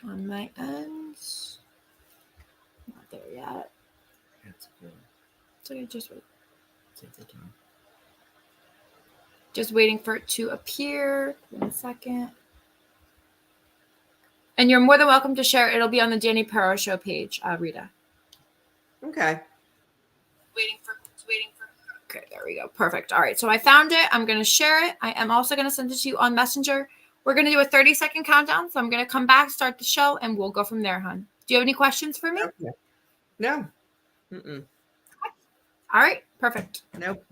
on my end. Not there yet. That's good. So you just wait. Take your time. Just waiting for it to appear. 1 second. And you're more than welcome to share. It'll be on the Dani Perro Show page, Rita. Okay. Waiting for. Okay, there we go. Perfect. All right. So I found it. I'm going to share it. I am also going to send it to you on Messenger. We're going to do a 30-second countdown. So I'm going to come back, start the show, and we'll go from there, hon. Do you have any questions for me? Okay. No. Mm-mm. All right. Perfect. Nope.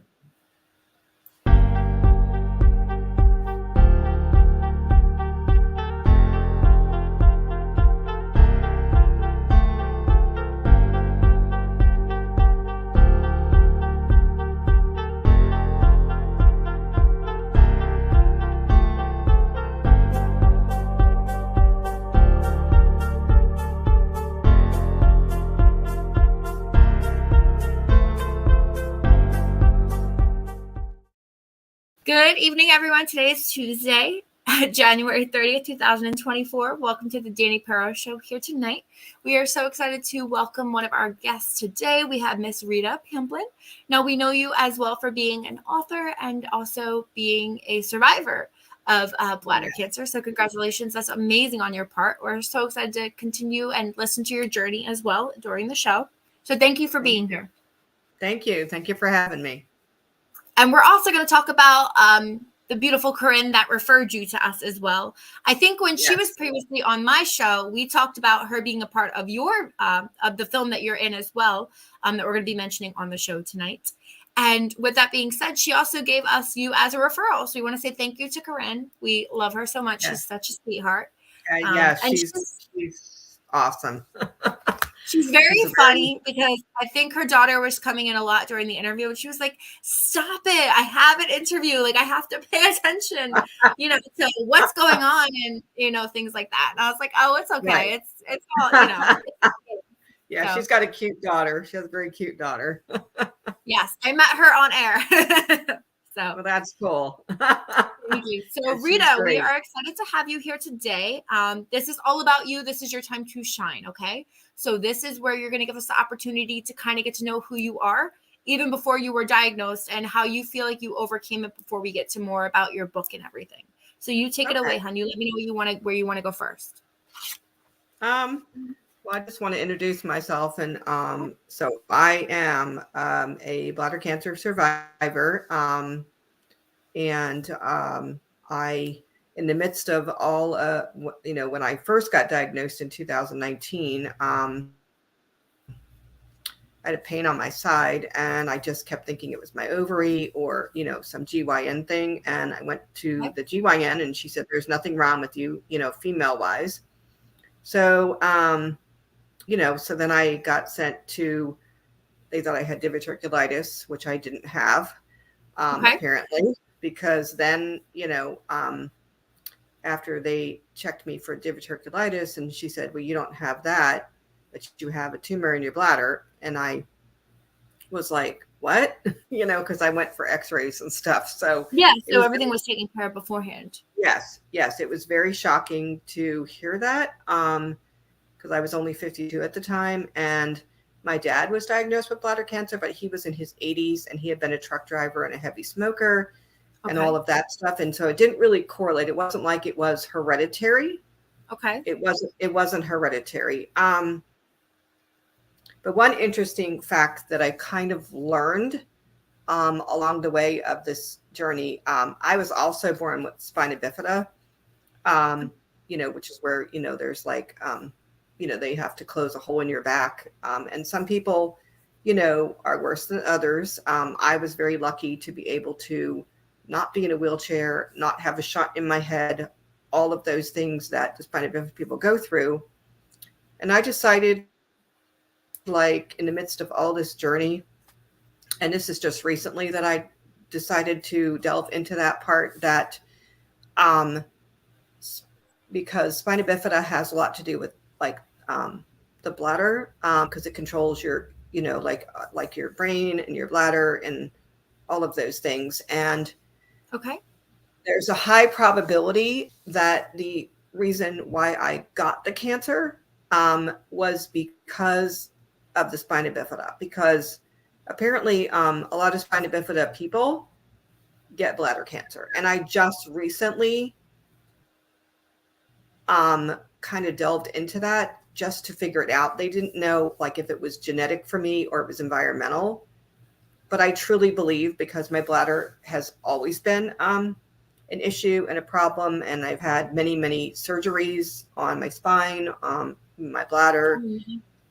Good evening, everyone. Today is Tuesday, January 30th, 2024. Welcome to the Dani Perro Show here tonight. We are so excited to welcome one of our guests today. We have Miss Rita Pamplin. Now, we know you as well for being an author and also being a survivor of bladder cancer. So congratulations. That's amazing on your part. We're so excited to continue and listen to your journey as well during the show. So thank you for being here. Thank you. Thank you for having me. And we're also going to talk about the beautiful Corinne that referred you to us as well. I think when she was previously on my show, we talked about her being a part of your of the film that you're in as well, that we're going to be mentioning on the show tonight. And with that being said, she also gave us you as a referral. So we want to say thank you to Corinne. We love her so much. She's such a sweetheart. She's awesome. She's very funny because I think her daughter was coming in a lot during the interview and she was like, stop it. I have an interview. Like, I have to pay attention, to what's going on and, things like that. And I was like, oh, it's okay. Right. It's all, Yeah, so. She's got a cute daughter. She has a very cute daughter. Yes, I met her on air. So well, that's cool. Thank you. So Rita, we are excited to have you here today. This is all about you. This is your time to shine. Okay. So this is where you're going to give us the opportunity to kind of get to know who you are, even before you were diagnosed, and how you feel like you overcame it before we get to more about your book and everything. So you take it away, hon. You let me know where you want to go first. Well, I just want to introduce myself. And so I am a bladder cancer survivor. And I, in the midst of all, when I first got diagnosed in 2019, I had a pain on my side and I just kept thinking it was my ovary or, some GYN thing. And I went to the GYN and she said, there's nothing wrong with you, female wise. So, so then I got sent to, they thought I had diverticulitis, which I didn't have, apparently, because then, after they checked me for diverticulitis and she said, well, you don't have that, but you have a tumor in your bladder. And I was like, what? Because I went for x-rays and stuff. So so everything was taken care of beforehand. Yes. It was very shocking to hear that. Because I was only 52 at the time, and my dad was diagnosed with bladder cancer, but he was in his 80s and he had been a truck driver and a heavy smoker and all of that stuff. And so it didn't really correlate. It wasn't like it was hereditary. Okay. It wasn't hereditary. But one interesting fact that I kind of learned along the way of this journey, I was also born with spina bifida, which is where, there's like, they have to close a hole in your back. And some people, are worse than others. I was very lucky to be able to not be in a wheelchair, not have a shot in my head, all of those things that the spina bifida people go through. And I decided, like, in the midst of all this journey, and this is just recently that I decided to delve into that part, that because spina bifida has a lot to do with the bladder, because it controls your, like your brain and your bladder and all of those things. And there's a high probability that the reason why I got the cancer was because of the spina bifida, because apparently a lot of spina bifida people get bladder cancer. And I just recently kind of delved into that just to figure it out. They didn't know like if it was genetic for me or it was environmental. But I truly believe, because my bladder has always been an issue and a problem, and I've had many, many surgeries on my spine, my bladder,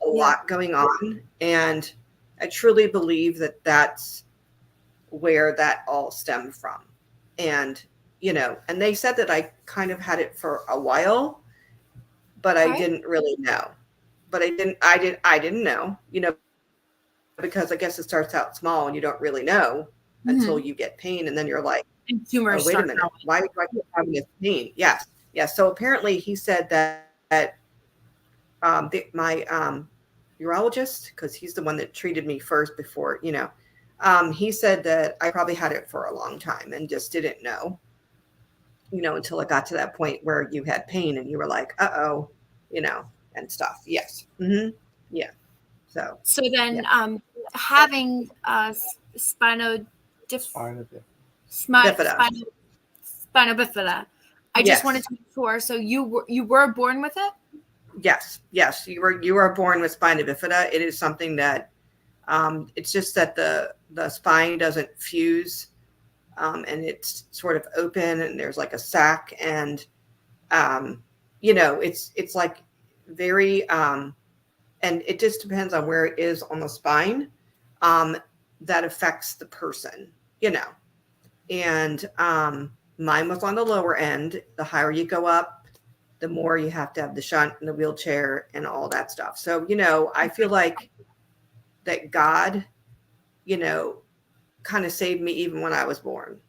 a lot going on. And I truly believe that that's where that all stemmed from. And, you know, and they said that I kind of had it for a while, but I didn't really know. But I didn't know, you know, because I guess it starts out small and you don't really know until you get pain. And then you're like, tumors oh, wait a minute, why do I keep having this pain? Yes. Yes. So apparently he said that my urologist, because he's the one that treated me first before, you know, he said that I probably had it for a long time and just didn't know, you know, until it got to that point where you had pain and you were like, uh-oh, you know, and stuff. Yes. Yeah. So then having spina bifida, I just wanted to make sure. So you were born with it? Yes. You were born with spina bifida. It is something that it's just that the spine doesn't fuse, and it's sort of open, and there's like a sac, and you know, it's like very and it just depends on where it is on the spine that affects the person, you know. And mine was on the lower end. The higher you go up, the more you have to have the shunt and the wheelchair and all that stuff. So, you know, I feel like that God, you know, kind of saved me even when I was born,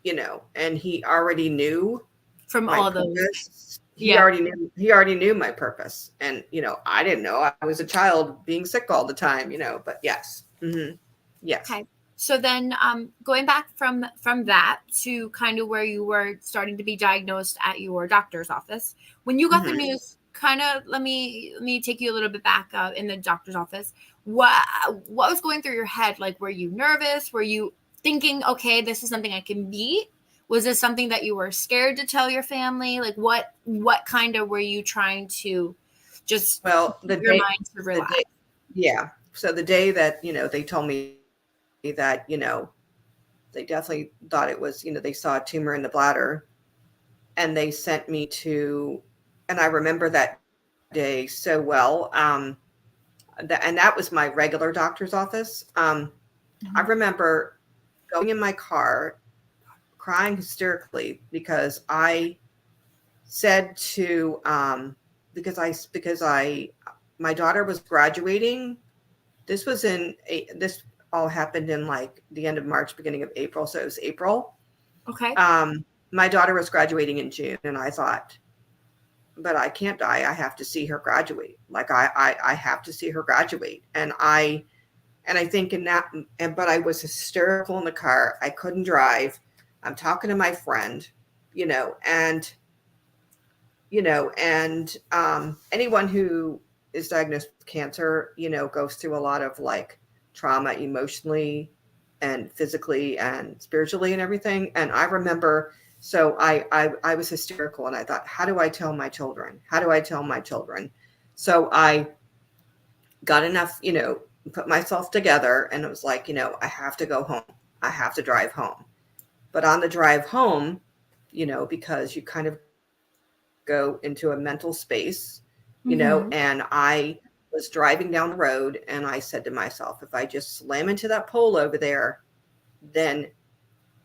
you know, and he already knew from all of those. He already knew my purpose. And, you know, I didn't know. I was a child being sick all the time, you know, but yes. Yes. Okay. So then going back from that to kind of where you were starting to be diagnosed at your doctor's office, when you got the news, kind of let me take you a little bit back in the doctor's office. What was going through your head? Like, were you nervous? Were you thinking, okay, this is something I can beat? Was this something that you were scared to tell your family? Like, what kind of were you trying to just your mind to relax? So the day that, you know, they told me that, you know, they definitely thought it was, you know, they saw a tumor in the bladder, and they sent me to, and I remember that day so well. And that was my regular doctor's office. I remember going in my car, crying hysterically because I said to, because my daughter was graduating. This all happened in like the end of March, beginning of April. So it was April. Okay. My daughter was graduating in June, and I thought, but I can't die. I have to see her graduate. Like I have to see her graduate. And I think but I was hysterical in the car. I couldn't drive. I'm talking to my friend, you know, and anyone who is diagnosed with cancer, you know, goes through a lot of like trauma emotionally and physically and spiritually and everything. And I remember, so I was hysterical, and I thought, how do I tell my children? How do I tell my children? So I got enough, you know, put myself together, and it was like, you know, I have to go home. I have to drive home. But on the drive home, you know, because you kind of go into a mental space, you know, and I was driving down the road, and I said to myself, if I just slam into that pole over there, then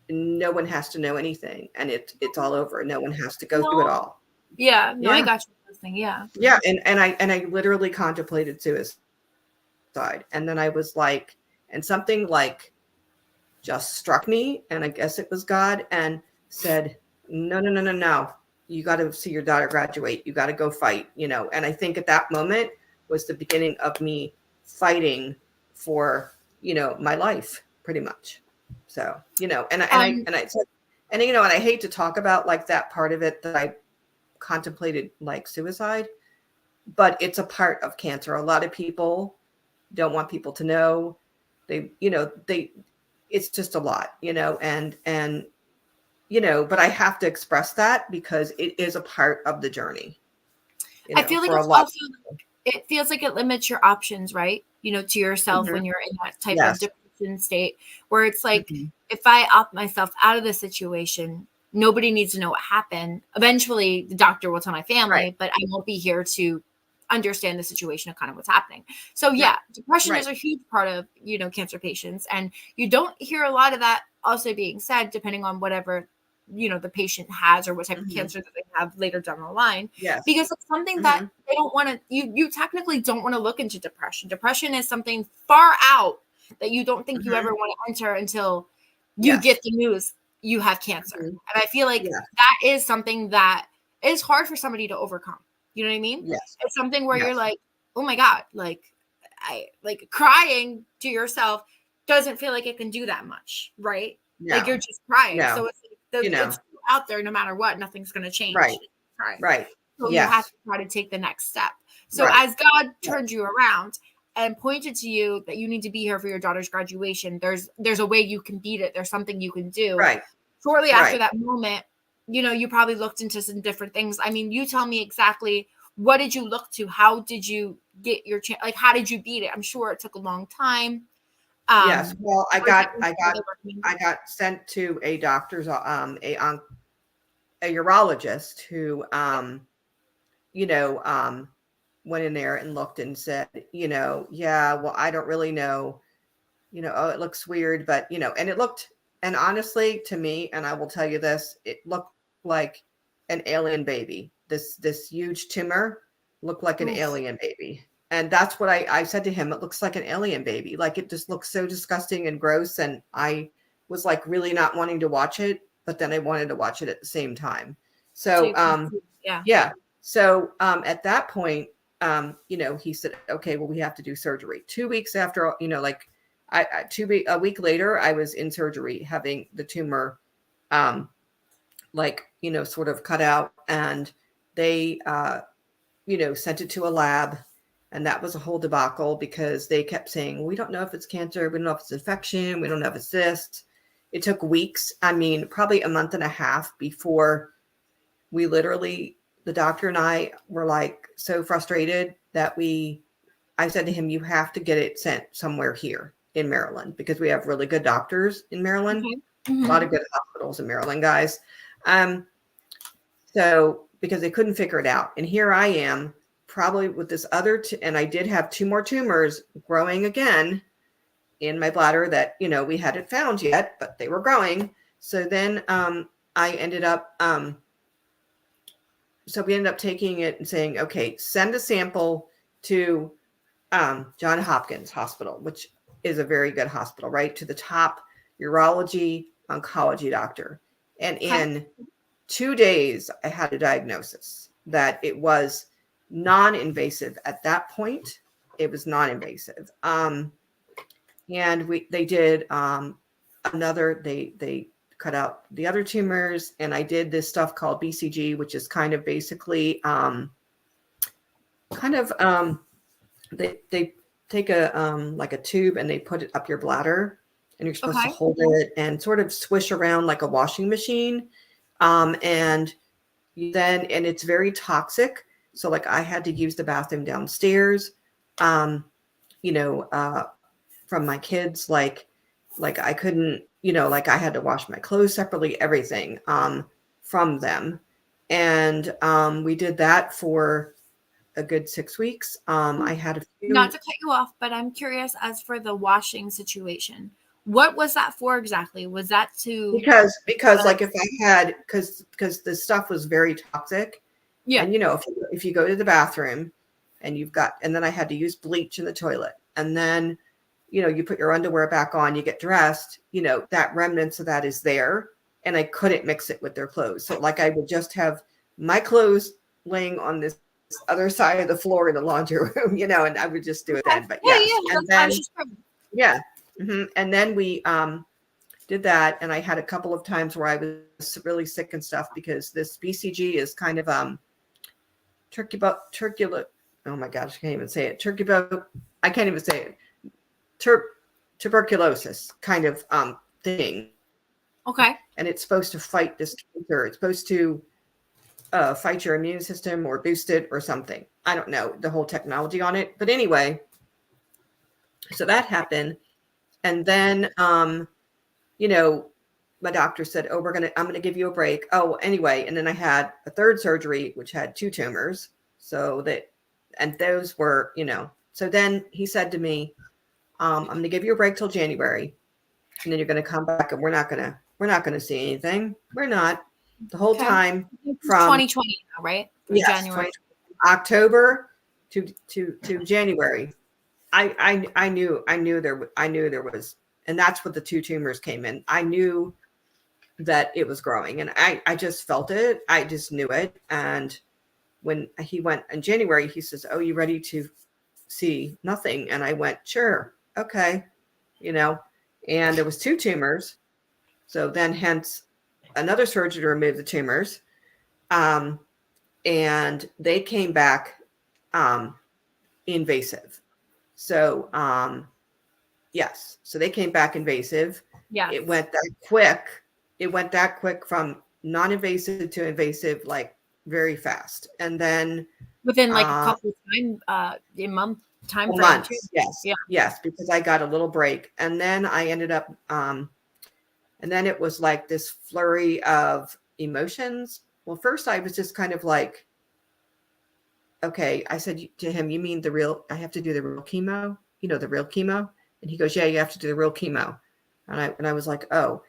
no one has to know anything, and it's all over. No one has to go through it all. Yeah. No, I got you listening. Yeah. Yeah. And I literally contemplated suicide. And then I was like, and something like just struck me, and I guess it was God, and said, no. You got to see your daughter graduate. You got to go fight, you know. And I think at that moment was the beginning of me fighting for, you know, my life, pretty much. So, you know, and I you know, and I hate to talk about like that part of it that I contemplated like suicide, but it's a part of cancer. A lot of people don't want people to know. It's just a lot, and but I have to express that because it is a part of the journey. I feel like for a it's lot. also, it feels like it limits your options, right? To yourself when you're in that type of Yes. depression state where it's like, Mhm. if I opt myself out of the situation, nobody needs to know what happened. Eventually, the doctor will tell my family, Right. but I won't be here to understand the situation of kind of what's happening. So yeah, depression is a huge part of, cancer patients. And you don't hear a lot of that also being said, depending on whatever, the patient has or what type of cancer that they have later down the line. Yes. Because it's something that they don't want to, you technically don't want to look into depression. Depression is something far out that you don't think you ever want to enter until you get the news you have cancer. And I feel like that is something that is hard for somebody to overcome. You know what I mean? Yes. It's something where you're like, oh my God, crying to yourself doesn't feel like it can do that much, right? No. Like you're just crying. No. So it's it's out there no matter what, nothing's going to change. Right. Right. So you have to try to take the next step. So as God turned you around and pointed to you that you need to be here for your daughter's graduation, there's a way you can beat it. There's something you can do. Right. Shortly after that moment, you probably looked into some different things. I mean, you tell me exactly, what did you look to? How did you get your chance? Like, how did you beat it? I'm sure it took a long time. Yes. Well, I got sent to a doctor's, a urologist who, went in there and looked and said, well, I don't really know, oh, it looks weird, but, and it looked, and honestly to me, and I will tell you this, it looked like an alien baby. This huge tumor looked like an alien baby. And that's what I said to him. It looks like an alien baby. Like, it just looks so disgusting and gross. And I was like really not wanting to watch it, but then I wanted to watch it at the same time. So, yeah. So, at that point, he said, okay, well, we have to do surgery. 2 weeks after, a week later, I was in surgery having the tumor, sort of cut out, and they, sent it to a lab. And that was a whole debacle because they kept saying, we don't know if it's cancer. We don't know if it's infection. We don't know if it's this. It took weeks. I mean, probably a month and a half before we literally, the doctor and I were like so frustrated that I said to him, you have to get it sent somewhere here in Maryland because we have really good doctors in Maryland. A lot of good hospitals in Maryland, guys. So because they couldn't figure it out. And here I am, probably with this other, and I did have 2 more tumors growing again in my bladder that, we hadn't found yet, but they were growing. So then I ended up, so we ended up taking it and saying, okay, send a sample to Johns Hopkins Hospital, which is a very good hospital, right? To the top urology oncology doctor. And in 2 days, I had a diagnosis that it was non-invasive. At that point, it was non-invasive. And they did they cut out the other tumors, and I did this stuff called BCG, which is kind of basically they take a like a tube and they put it up your bladder, and you're supposed to hold it and sort of swish around like a washing machine. And it's very toxic. So like I had to use the bathroom downstairs, from my kids, like I couldn't, like I had to wash my clothes separately, everything, from them. And, we did that for a good 6 weeks. I had a few. Not to cut you off, but I'm curious as for the washing situation. What was that for exactly? Was that to because like if I had because the stuff was very toxic. Yeah. And if you go to the bathroom and then I had to use bleach in the toilet, and then you put your underwear back on, you get dressed, that remnants of that is there, and I couldn't mix it with their clothes. So like I would just have my clothes laying on this other side of the floor in the laundry room, and I would just do it then. But and then we did that, and I had a couple of times where I was really sick and stuff because this BCG is kind of oh my gosh, I can't even say it. I can't even say it. Tuberculosis kind of thing. Okay. And it's supposed to fight this cancer. It's supposed to fight your immune system or boost it or something. I don't know the whole technology on it. But anyway, so that happened. And then, my doctor said, oh, I'm going to give you a break. Oh, anyway. And then I had a third surgery, which had 2 tumors. And those were, so then he said to me, I'm going to give you a break till January. And then you're going to come back and we're not going to see anything. We're not the whole time from 2020 now, right? Yes, January. October to January. I knew there was, and that's what the 2 tumors came in. I knew that it was growing and I just felt it. I just knew it. And when he went in January, he says, oh, you ready to see nothing? And I went, sure. Okay. And there was 2 tumors. So then hence another surgery to remove the tumors. And they came back invasive. So yes. So they came back invasive. Yeah. It went that quick. It went that quick from non-invasive to invasive, like very fast. And then within like a couple of month time frame. Months. Yes. Yeah. Yes. Because I got a little break. And then I ended up, and then it was like this flurry of emotions. Well, first I was just kind of like, okay, I said to him, you mean I have to do the real chemo, the real chemo? And he goes, yeah, you have to do the real chemo. And I was like, oh,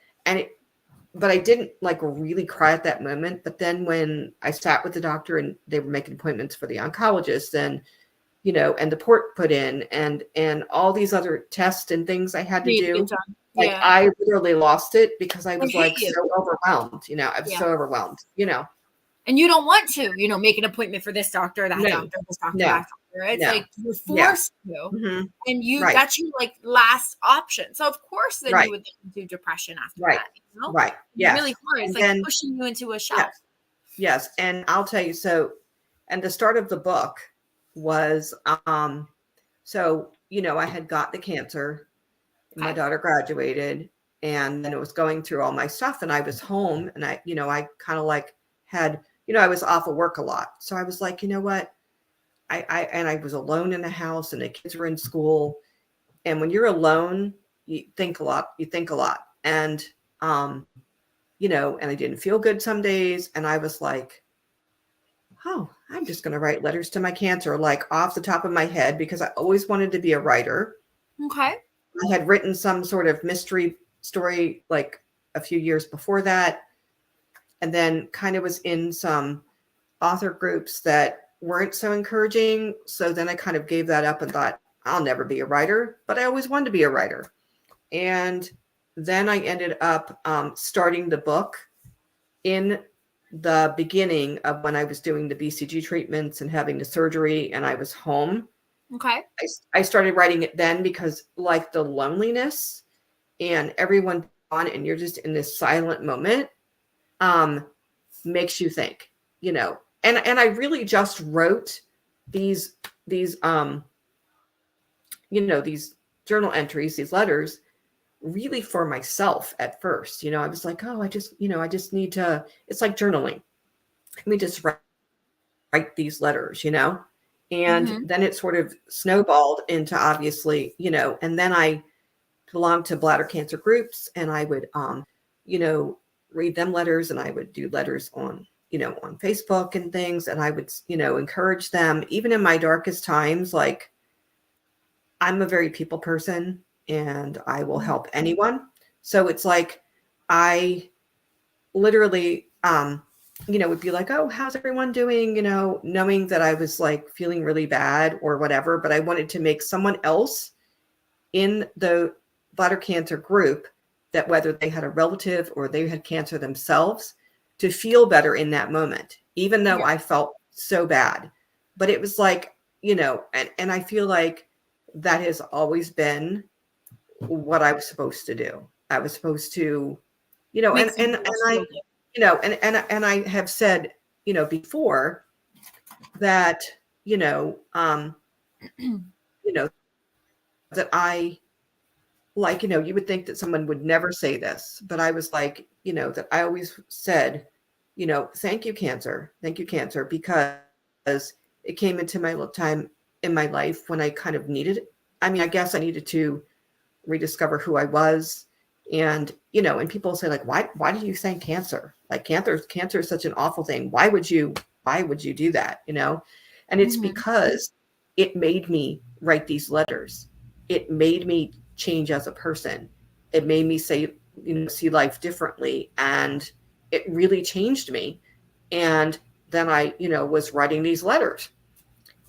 but I didn't like really cry at that moment. But then when I sat with the doctor and they were making appointments for the oncologist, and and the port put in and all these other tests and things I had to do. Like I literally lost it because I was like so overwhelmed. I was so overwhelmed, And you don't want to, make an appointment for this doctor, that doctor, this doctor, that doctor. It's like you're forced to. Mm-hmm. And that's your like last option. So of course then you would do depression after that. Right. Yeah. Really hard. It's like pushing you into a shelf. Yes. And I'll tell you, and the start of the book was I had got the cancer. My daughter graduated and then it was going through all my stuff and I was home and I kind of like had, I was off of work a lot. So I was like, you know what? I was alone in the house and the kids were in school. And when you're alone, you think a lot. And, and I didn't feel good some days. And I was like, oh, I'm just going to write letters to my cancer, like off the top of my head, because I always wanted to be a writer. Okay. I had written some sort of mystery story like a few years before that. And then kind of was in some author groups that weren't so encouraging. So then I kind of gave that up and thought, I'll never be a writer, but I always wanted to be a writer. And then I ended up starting the book in the beginning of when I was doing the BCG treatments and having the surgery and I was home. Okay. I started writing it then because like the loneliness and everyone on and you're just in this silent moment makes you think, and I really just wrote these journal entries, these letters really for myself at first. I was like, oh, I just need to, it's like journaling. Let me just write these letters, and then it sort of snowballed into obviously, and then I belonged to bladder cancer groups and I would, read them letters and I would do letters on Facebook and things. And I would, encourage them even in my darkest times. Like I'm a very people person and I will help anyone. So it's like, I literally, would be like, oh, how's everyone doing? Knowing that I was like feeling really bad or whatever, but I wanted to make someone else in the bladder cancer group that whether they had a relative or they had cancer themselves to feel better in that moment, even though I felt so bad. But it was like, and I feel like that has always been what I was supposed to do. I was supposed to, and I have said, before that, you know, you know, that I like, you would think that someone would never say this, but I was like, that I always said, thank you, cancer. Thank you, cancer, because it came into my time in my life when I kind of needed it. I mean, I guess I needed to rediscover who I was. And, and people say like, why do you thank cancer? Like cancer is such an awful thing. Why would you do that? And it's because it made me write these letters. It made me change as a person. It made me say, see life differently. And it really changed me. And then I, was writing these letters.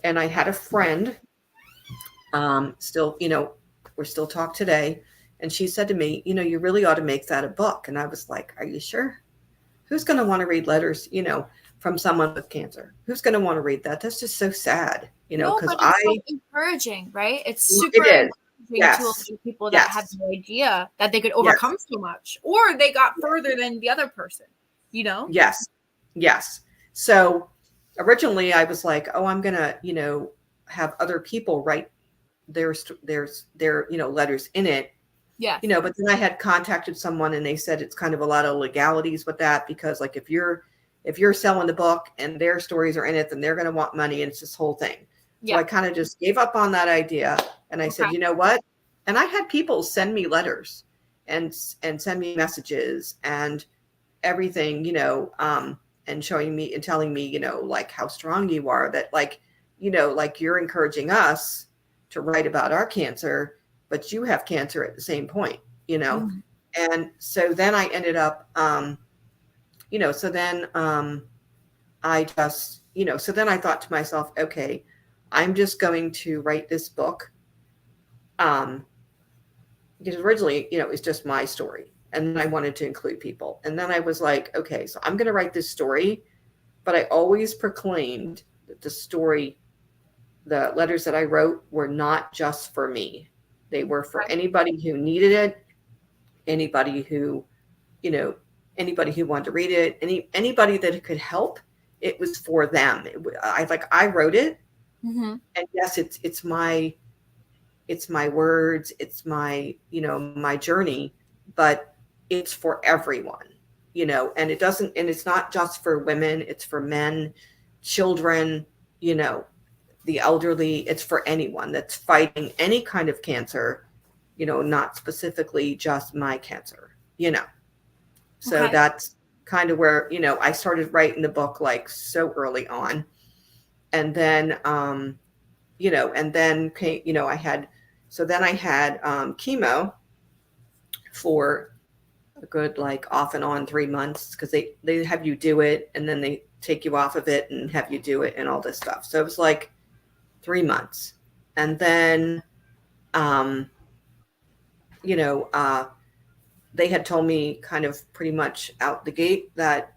And I had a friend, still, we're still talk today. And she said to me, you really ought to make that a book. And I was like, are you sure? Who's going to want to read letters, from someone with cancer? Who's going to want to read that? That's just so sad, No, because but it's so encouraging, right? It's super it is. encouraging Yes. to a lot of people that had Yes. no idea that they could overcome so much, or they got further than the other person, Yes. Yes. So originally I was like, oh, I'm going to, have other people write their letters in it. Yeah. But then I had contacted someone and they said it's kind of a lot of legalities with that, because like if you're selling the book and their stories are in it, then they're going to want money, and it's this whole thing. So I kind of just gave up on that idea, and I said, you know what? And I had people send me letters and send me messages and everything, and showing me and telling me, like how strong you are, that like, like you're encouraging us to write about our cancer, but you have cancer at the same point, And so then I ended up, so then I just, so then I thought to myself, okay, I'm just going to write this book. Because originally, it was just my story, and then I wanted to include people. And then I was like, okay, so I'm going to write this story, but I always proclaimed that the letters that I wrote were not just for me. They were for anybody who needed it, anybody who, anybody who wanted to read it, anybody that it could help. It was for them. I wrote it, and yes, it's my words, it's my, my journey, but it's for everyone, and it's not just for women, it's for men, children, the elderly. It's for anyone that's fighting any kind of cancer, not specifically just my cancer, So that's kind of where, I started writing the book like so early on. And then, and then came, I had chemo for a good, like off and on 3 months, because they have you do it and then they take you off of it and have you do it and all this stuff. So it was like 3 months. And then, they had told me kind of pretty much out the gate that,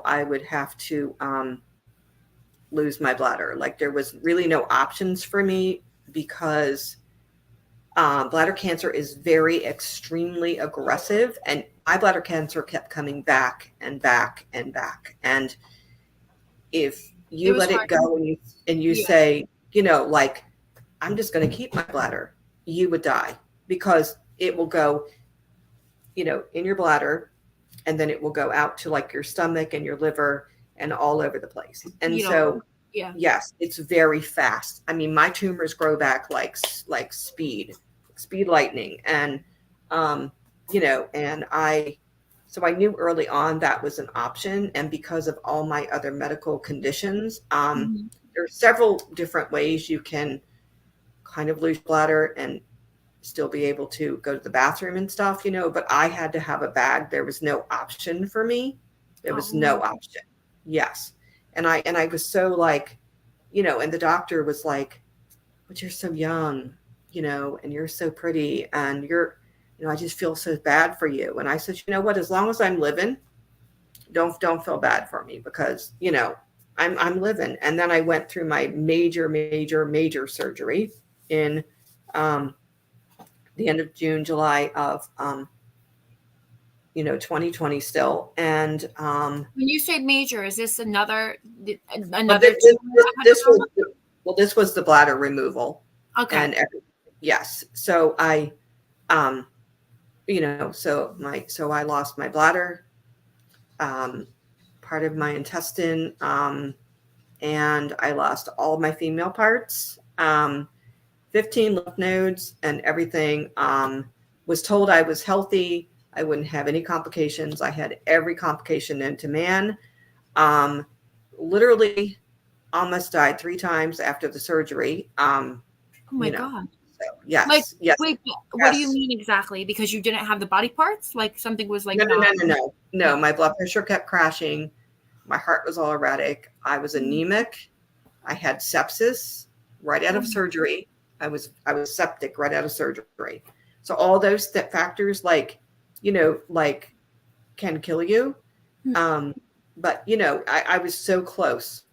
I would have to lose my bladder. Like there was really no options for me, because bladder cancer is very extremely aggressive, and my bladder cancer kept coming back and back and back. And if you let it go and you say, like, I'm just going to keep my bladder, you would die, because it will go, in your bladder, and then it will go out to like your stomach and your liver and all over the place. And yes, it's very fast. I mean, my tumors grow back like speed lightning. And, and I knew early on that was an option. And because of all my other medical conditions, there are several different ways you can kind of lose bladder and still be able to go to the bathroom and stuff, but I had to have a bag. There was no option for me. There was no option. Yes. And I was so like, and the doctor was like, but you're so young, and you're so pretty, and you're, I just feel so bad for you. And I said, you know what, as long as I'm living, don't feel bad for me, because, I'm living. And then I went through my major surgery in, the end of June, July of 2020 still. And When you say major, is this another but tumor that had this come was up? this was the bladder removal. Okay. And yes, so I so I lost my bladder, part of my intestine, and I lost all of my female parts, 15 lymph nodes and everything. Was told I was healthy. I wouldn't have any complications. I had every complication known to man. Literally almost died 3 times after the surgery. Oh my God. So yes, Like, yes. wait, what do you Yes. mean exactly? Because you didn't have the body parts? Like something was like No. My blood pressure kept crashing. My heart was all erratic. I was anemic. I had sepsis right out of surgery. I was septic right out of surgery. So all those factors, like can kill you. But I was so close,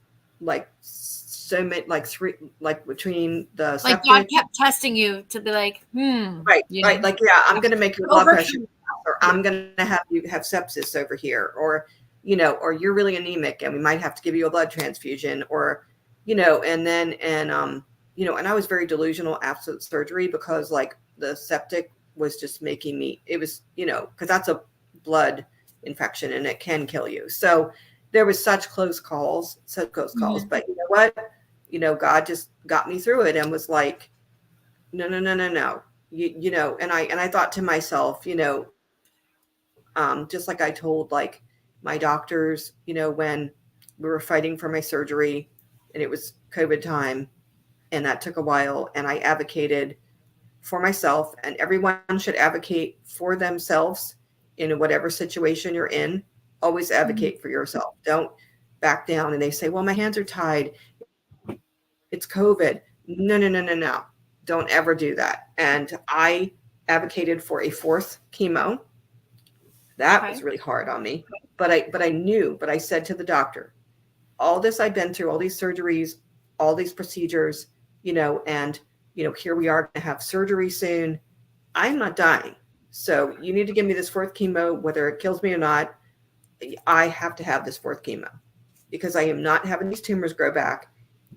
like so many, like 3, like between the like septic. God kept testing you to be like, right. Like, yeah, I'm going to make your blood pressure, or I'm going to have you have sepsis over here, or you're really anemic and we might have to give you a blood transfusion, or and I was very delusional after the surgery, because like the septic was just making me, it was, because that's a blood infection and it can kill you. So there was such close calls. But you know what? God just got me through it and was like, no. And I thought to myself, just like I told like my doctors, when we were fighting for my surgery and it was COVID time and that took a while, and I advocated for myself, and everyone should advocate for themselves in whatever situation you're in. Always advocate for yourself. Don't back down. And they say, well, my hands are tied. It's COVID. No. Don't ever do that. And I advocated for a 4th chemo. That was really hard on me. But I said to the doctor, all this I've been through, all these surgeries, all these procedures, and here we are going to have surgery soon. I'm not dying. So you need to give me this 4th chemo, whether it kills me or not. I have to have this 4th chemo, because I am not having these tumors grow back,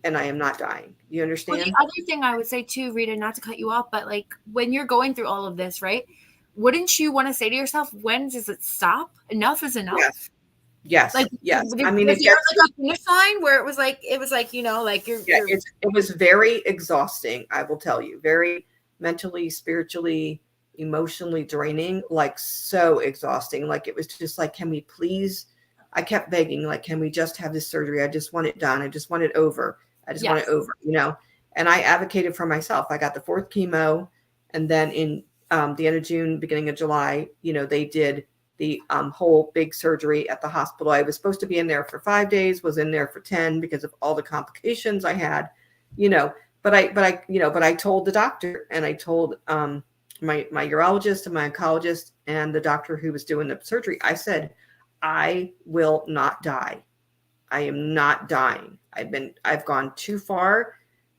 and I am not dying. You understand? Well, the other thing I would say too, Rita, not to cut you off, but like when you're going through all of this, right? Wouldn't you want to say to yourself, when does it stop? Enough is enough. Yes. Like, yes. I mean, is there like a finish line where it was like like you're. It was very exhausting. I will tell you, very mentally, spiritually, emotionally draining, like so exhausting. Like it was just like, can we please? I kept begging, like, can we just have this surgery? I just want it done. I just want it over. Want it over, And I advocated for myself. I got the 4th chemo, and then in the end of June, beginning of July, they did the whole big surgery at the hospital. I was supposed to be in there for 5 days, was in there for 10 because of all the complications I had, but I told the doctor, and I told my urologist and my oncologist and the doctor who was doing the surgery, I said, I will not die. I am not dying. I've gone too far.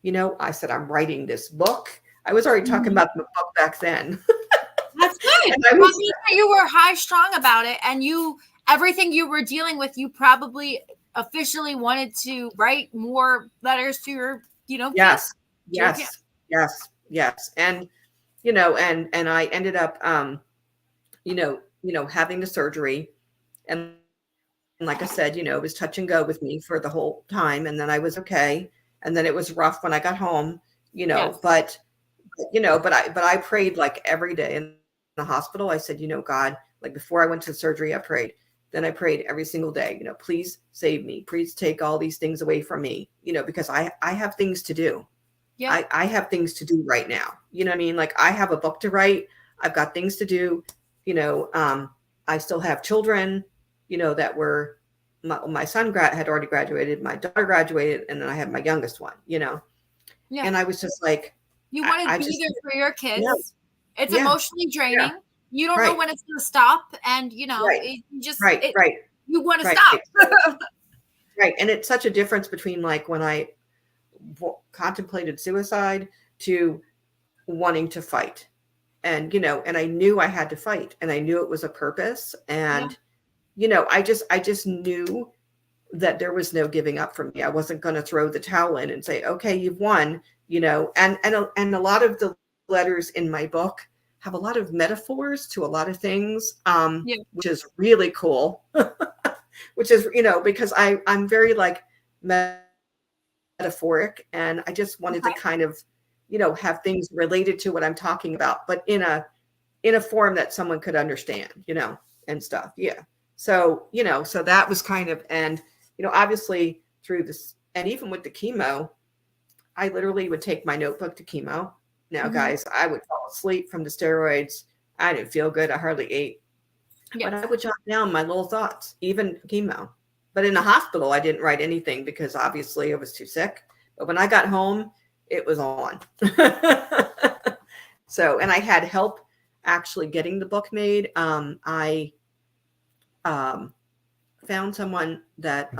I said, I'm writing this book. I was already talking about the book back then. That's good. You were high strung about it, and everything you were dealing with, you probably officially wanted to write more letters to your, Yes. And, and I ended up, having the surgery, and like I said, it was touch and go with me for the whole time. And then I was okay. And then it was rough when I got home, but I prayed like every day in the hospital. I said, God, like before I went to the surgery, I prayed. Then I prayed every single day, please save me. Please take all these things away from me, because I have things to do. Yeah. I have things to do right now. You know what I mean? Like I have a book to write. I've got things to do. I still have children, that were, my son had already graduated. My daughter graduated. And then I have my youngest one, Yeah. And I was just like, you want to be there for your kids. Yeah. It's emotionally draining. Yeah. You don't know when it's going to stop. And, you want to stop. Right. And it's such a difference between like when I contemplated suicide to wanting to fight. and, and I knew I had to fight, and I knew it was a purpose. And, I just knew that there was no giving up for me. I wasn't going to throw the towel in and say, okay, you've won, and a lot of the letters in my book have a lot of metaphors to a lot of things, which is really cool, which is, because I'm very like metaphoric, and I just wanted to kind of, have things related to what I'm talking about, but in a form that someone could understand, and stuff. Yeah. So, so that was kind of, and, obviously through this, and even with the chemo, I literally would take my notebook to chemo. Now, guys, I would fall asleep from the steroids. I didn't feel good. I hardly ate. But I would jot down my little thoughts, even chemo. But in the hospital, I didn't write anything because obviously I was too sick. But when I got home, it was on. So, and I had help actually getting the book made. I found someone that,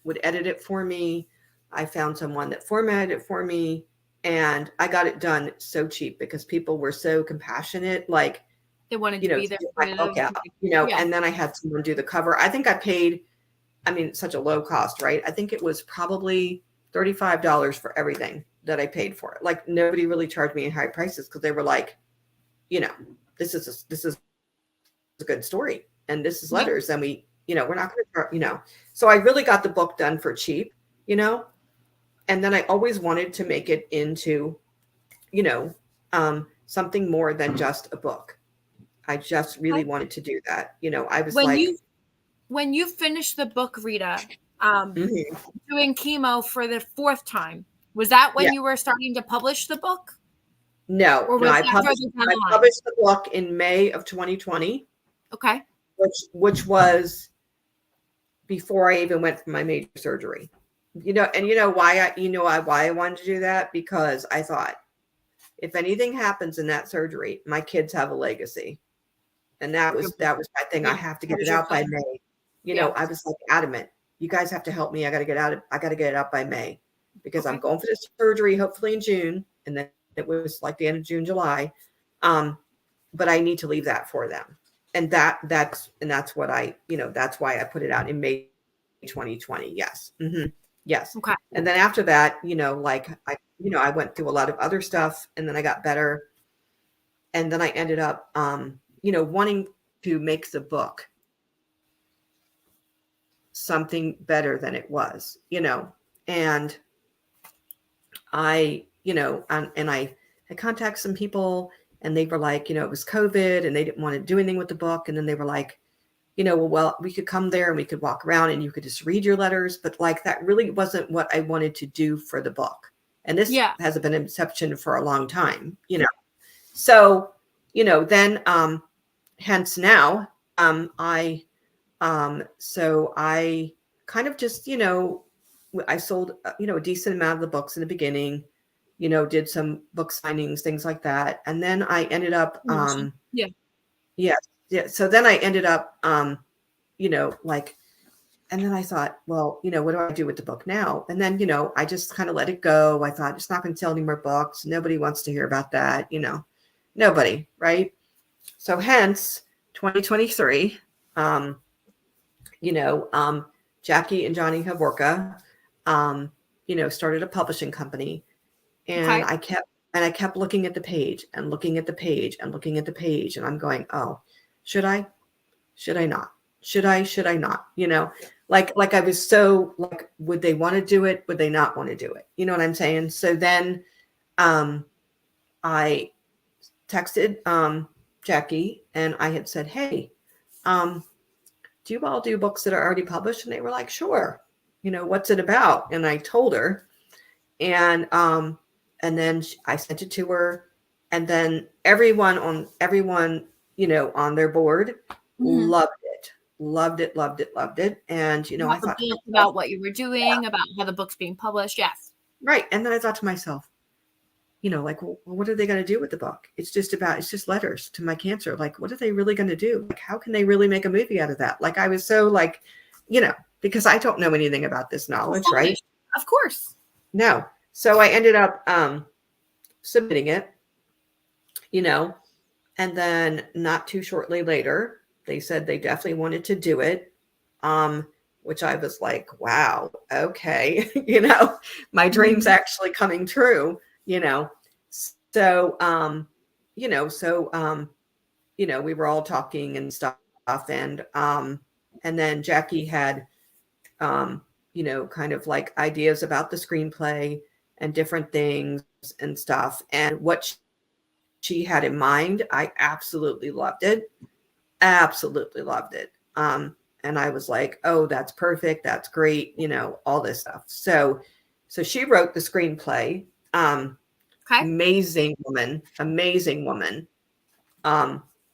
would edit it for me. I found someone that formatted it for me, and I got it done so cheap because people were so compassionate. Like, they wanted to be there for my book out, and then I had someone do the cover. I think I paid, such a low cost, right? I think it was probably $35 for everything that I paid for it. Like, nobody really charged me high prices because they were like, this is a good story, and this is letters, and we, we're not going to, so I really got the book done for cheap, and then I always wanted to make it into, something more than just a book. I just really wanted to do that. I was when you finished the book, Rita, doing chemo for the 4th time, was that when you were starting to publish the book? No, or was I published the book in May of 2020. Okay. Which was before I even went for my major surgery. Why I wanted to do that? Because I thought, if anything happens in that surgery, my kids have a legacy. And that was my thing. I have to get it out by May. I was like adamant. You guys have to help me. I got to get it out by May, because I'm going for this surgery, hopefully in June. And then it was like the end of June, July. But I need to leave that for them. And that's what that's why I put it out in May 2020. Yes. Yes. Okay. And then after that, I went through a lot of other stuff, and then I got better. And then I ended up, wanting to make the book something better than it was, and I, and I contacted some people, and they were like, it was COVID, and they didn't want to do anything with the book. And then they were like, well, we could come there and we could walk around and you could just read your letters. But like, that really wasn't what I wanted to do for the book. And this has been an exception for a long time, So, then, hence now, so I kind of just, I sold, a decent amount of the books in the beginning, did some book signings, things like that. And then I ended up, so then I ended up, and then I thought, well, what do I do with the book now? And then, I just kind of let it go. I thought, it's not going to sell any more books. Nobody wants to hear about that, nobody. Right. So hence 2023, Jackie and Johnny Havorka, started a publishing company, and I kept looking at the page and looking at the page and looking at the page. And I'm going, oh, should I not? Should I not? Like I was so like, would they want to do it? Would they not want to do it? You know what I'm saying? So then, I texted, Jackie, and I had said, hey, do you all do books that are already published? And they were like, sure. What's it about? And I told her, and then I sent it to her, and then everyone on their board loved it. And, I thought about what you were doing, about how the book's being published. Yes. Right. And then I thought to myself, like, well, what are they going to do with the book? It's just letters to my cancer. Like, what are they really going to do? Like, how can they really make a movie out of that? Like, I was so like, because I don't know anything about this knowledge, right? Of course. No. So I ended up submitting it. you know, and then not too shortly later, they said they definitely wanted to do it. Which I was like, wow, okay, my dream's actually coming true, So, we were all talking and stuff, and then Jackie had, kind of like ideas about the screenplay and different things and stuff. And what she had in mind, I absolutely loved it. Absolutely loved it. And I was like, oh, that's perfect. That's great. All this stuff. So she wrote the screenplay. Okay. Amazing woman,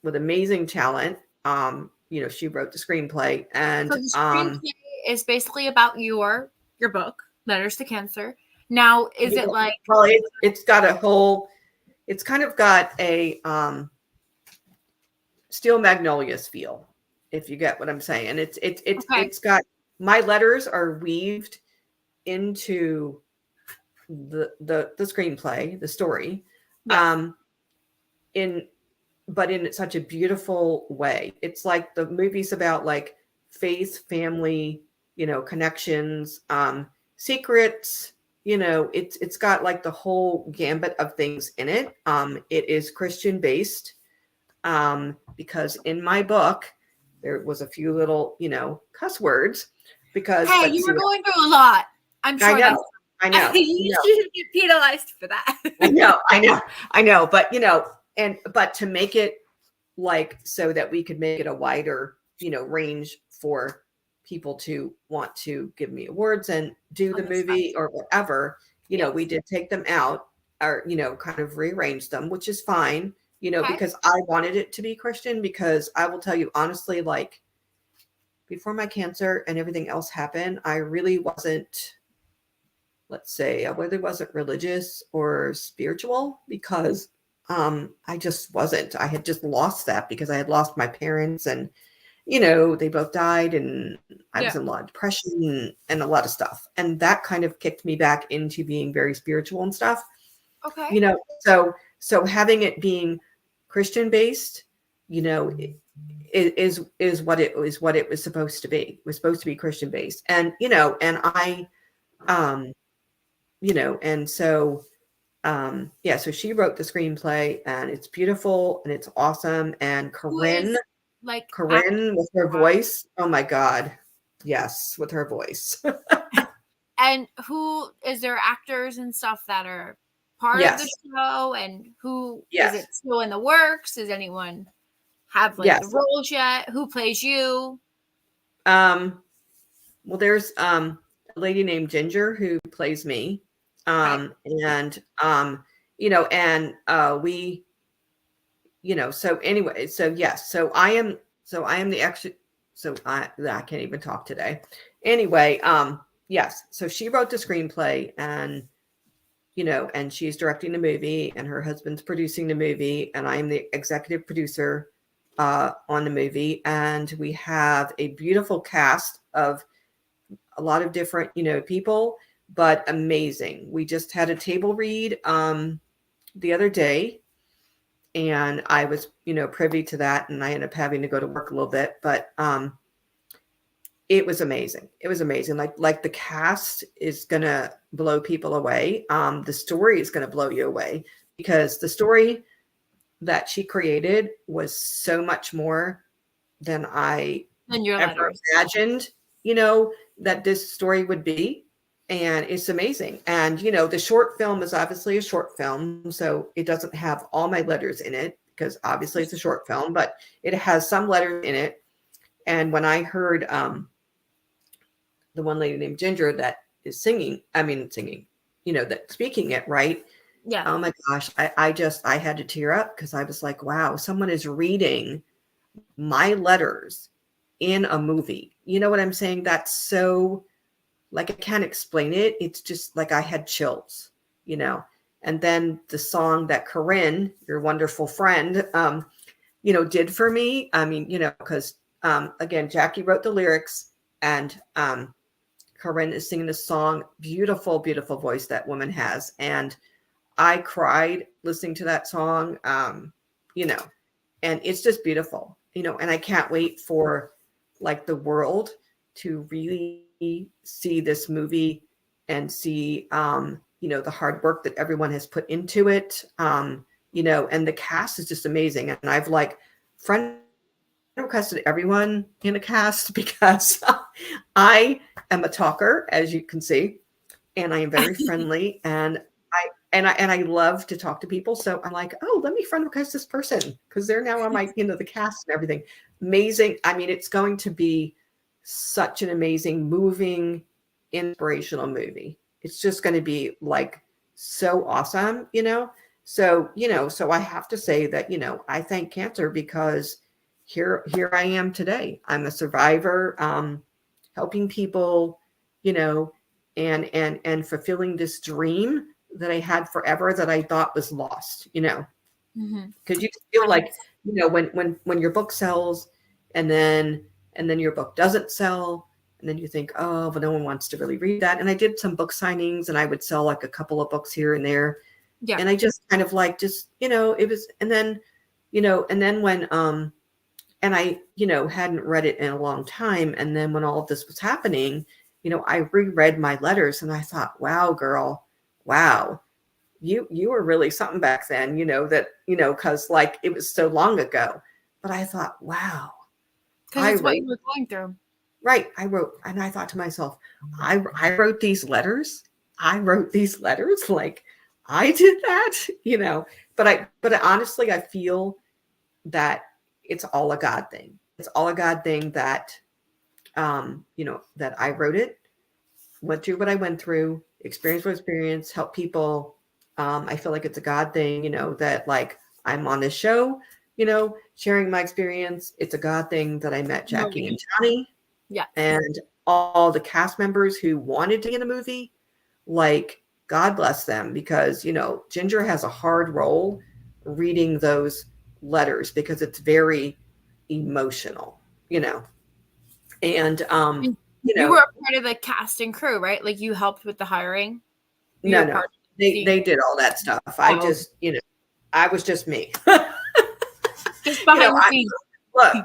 with amazing talent. She wrote the screenplay, and so the screenplay is basically about your book, Letters to Cancer. Now, is it like? Well, it's got a whole. It's kind of got a Steel Magnolias feel, if you get what I'm saying. It's got, my letters are weaved into the screenplay, the story, Yes. in such a beautiful way. It's like the movie's about like faith, family, connections, secrets. It's got like the whole gambit of things in it. It is Christian based, because in my book there was a few little, cuss words, because hey, you were going through a lot. I'm sure. I know. You shouldn't get penalized for that. I know. But to make it like, so that we could make it a wider, range for people to want to give me awards and do the movie or whatever, we did take them out, or, kind of rearrange them, which is fine, because I wanted it to be Christian, because I will tell you honestly, like, before my cancer and everything else happened, I really wasn't, let's say, I really wasn't religious or spiritual, because I just wasn't. I had just lost that, because I had lost my parents, and, they both died, and I was in a lot of depression and a lot of stuff. And that kind of kicked me back into being very spiritual and stuff. Okay. So having it being Christian based, is what it was supposed to be. It was supposed to be Christian based. And, and I, and so, so she wrote the screenplay, and it's beautiful and it's awesome. And Corinne with her voice. Oh my God. Yes. With her voice. And who is there actors and stuff that are part of the show, and who is it still in the works? Does anyone have the roles yet? Who plays you? Well, there's a lady named Ginger who plays me. And we, so anyway, so yes, so I am the extra, so I can't even talk today. Anyway, yes, so she wrote the screenplay, and and she's directing the movie, and her husband's producing the movie, and I'm the executive producer on the movie. And we have a beautiful cast of a lot of different, people, but amazing. We just had a table read the other day, and I was, privy to that, and I ended up having to go to work a little bit, but it was amazing. It was amazing. Like the cast is going to blow people away. The story is going to blow you away, because the story that she created was so much more than I ever imagined, that this story would be. And it's amazing. And, the short film is obviously a short film, so it doesn't have all my letters in it, because obviously it's a short film, but it has some letters in it. And when I heard the one lady named Ginger that is singing, that speaking it, right? Yeah. Oh my gosh. I had to tear up, because I was like, wow, someone is reading my letters in a movie. You know what I'm saying? That's so, like, I can't explain it. It's just like I had chills, and then the song that Corinne, your wonderful friend, did for me. I mean, because again, Jackie wrote the lyrics, and Corinne is singing the song. Beautiful, beautiful voice that woman has. And I cried listening to that song, you know, and it's just beautiful, you know, and I can't wait for like the world to really see this movie and see, you know, the hard work that everyone has put into it. You know, and the cast is just amazing. And I've like friend requested everyone in the cast because I am a talker, as you can see, and I am very friendly, and I love to talk to people. So I'm like, oh, let me friend request this person because they're now on my, you know, the cast and everything. Amazing. I mean, it's going to be such an amazing, moving, inspirational movie. It's just going to be like so awesome, you know. So, you know, so I have to say that, you know, I thank cancer because here I am today. I'm a survivor, helping people, you know, and fulfilling this dream that I had forever that I thought was lost, you know, because you feel like, you know, when your book sells and then your book doesn't sell, and then you think, oh, but no one wants to really read that. And I did some book signings and I would sell like a couple of books here and there. Yeah. And I just kind of like, just, you know, it was, and then, you know, and then when, and I, you know, hadn't read it in a long time. And then when all of this was happening, you know, I reread my letters and I thought, wow, girl, wow, you were really something back then, you know, that, you know, cause like it was so long ago, but I thought, wow. Because it's what you were going through. Right. I wrote, and I thought to myself, I wrote these letters. I wrote these letters. Like I did that, you know, but honestly, I feel that it's all a God thing. It's all a God thing that, you know, that I wrote it, went through what I went through, experience what experience, help people. I feel like it's a God thing, you know, that like I'm on this show, you know, sharing my experience. It's a God thing that I met Jackie and Johnny. Yeah. And all the cast members who wanted to be in the movie, like, God bless them, because, you know, Ginger has a hard role reading those letters because it's very emotional, you know. And, you know, you were a part of the cast and crew, right? Like you helped with the hiring. No, they did all that stuff. I just, you know, I was just me. Just behind the scenes.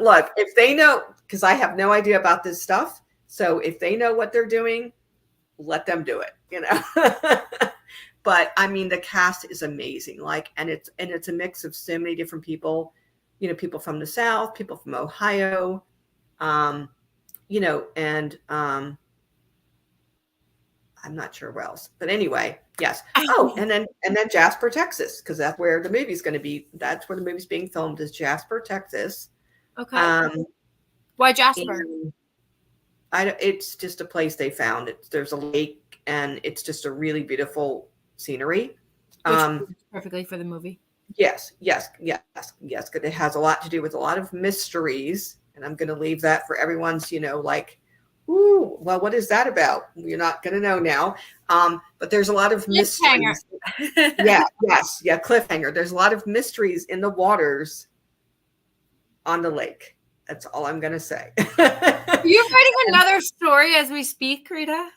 Look, if they know, because I have no idea about this stuff. So if they know what they're doing, let them do it, you know. But I mean, the cast is amazing. Like, and it's a mix of so many different people, you know, people from the South, people from Ohio, you know, and I'm not sure where else, but anyway, yes. Oh, and then Jasper, Texas, because that's where the movie's going to be. That's where the movie's being filmed, is Jasper, Texas. Okay. Why Jasper? It's just a place they found. There's a lake, and it's just a really beautiful scenery. Perfectly for the movie. Yes. Because it has a lot to do with a lot of mysteries, and I'm going to leave that for everyone's, you know, like, ooh, well, what is that about? You're not going to know now. But there's a lot of mysteries. Yeah, cliffhanger. There's a lot of mysteries in the waters on the lake. That's all I'm going to say. You're writing another story as we speak, Rita?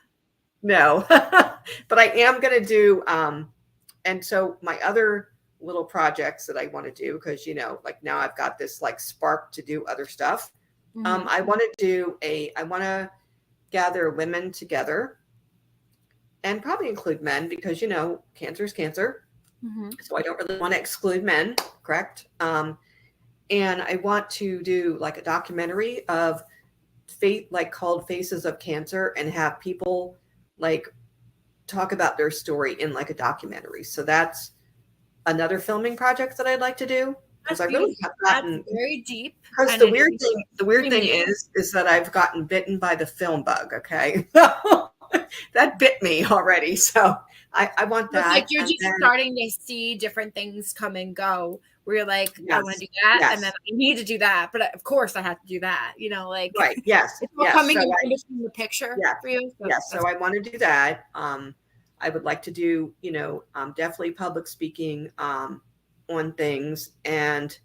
No, but I am going to do, and so my other little projects that I want to do, because, you know, like now I've got this like spark to do other stuff. I want to gather women together and probably include men, because, you know, cancer is cancer. So I don't really want to exclude men. Correct. And I want to do like a documentary of fate, like called Faces of Cancer, and have people like talk about their story in like a documentary. So that's another filming project that I'd like to do, because I really have gotten, that's very deep. Because the weird thing is that I've gotten bitten by the film bug. Okay. That bit me already. So I want that. Like you're just starting to see different things come and go, where you're like, I want to do that, and then I need to do that, but of course I have to do that, you know, like, right. Yes. It's coming in the picture for you. So I want to do that. I would like to do, you know, definitely public speaking on things, and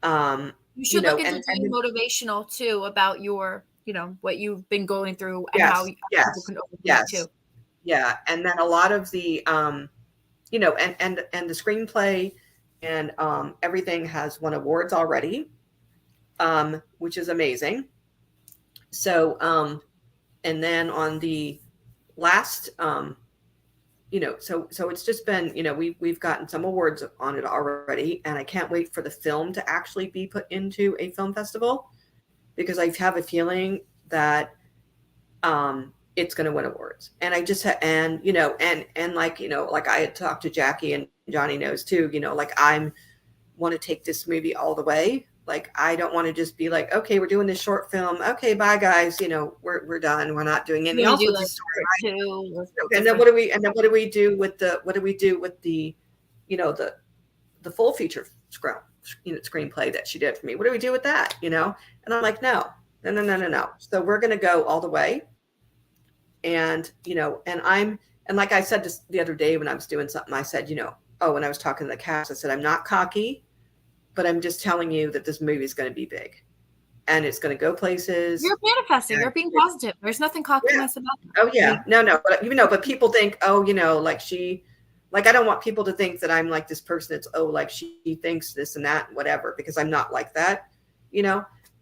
you should look into doing motivational too, about your, you know, what you've been going through and how people can overcome it too. Yeah. And then a lot of the and the screenplay and everything has won awards already, which is amazing. So, and then on the last, so it's just been, we've gotten some awards on it already, and I can't wait for the film to actually be put into a film festival, because I have a feeling that it's going to win awards. And I just and like I had talked to Jackie, and Johnny knows too, like I want to take this movie all the way. Like, I don't want to just be like, okay, we're doing this short film. Okay, bye guys. We're done. We're not doing anything else with the story. And then what do we do with the the full feature screenplay that she did for me? What do we do with that? And I'm like, no. So we're going to go all the way. And, and like I said this the other day when I was doing something, I said, when I was talking to the cast, I said, I'm not cocky, but I'm just telling you that this movie is going to be big and it's going to go places. You're manifesting. You're being positive. There's nothing cockiness about that. Oh yeah. No. But people think, I don't want people to think that I'm like this person that's, like she thinks this and that, whatever, because I'm not like that,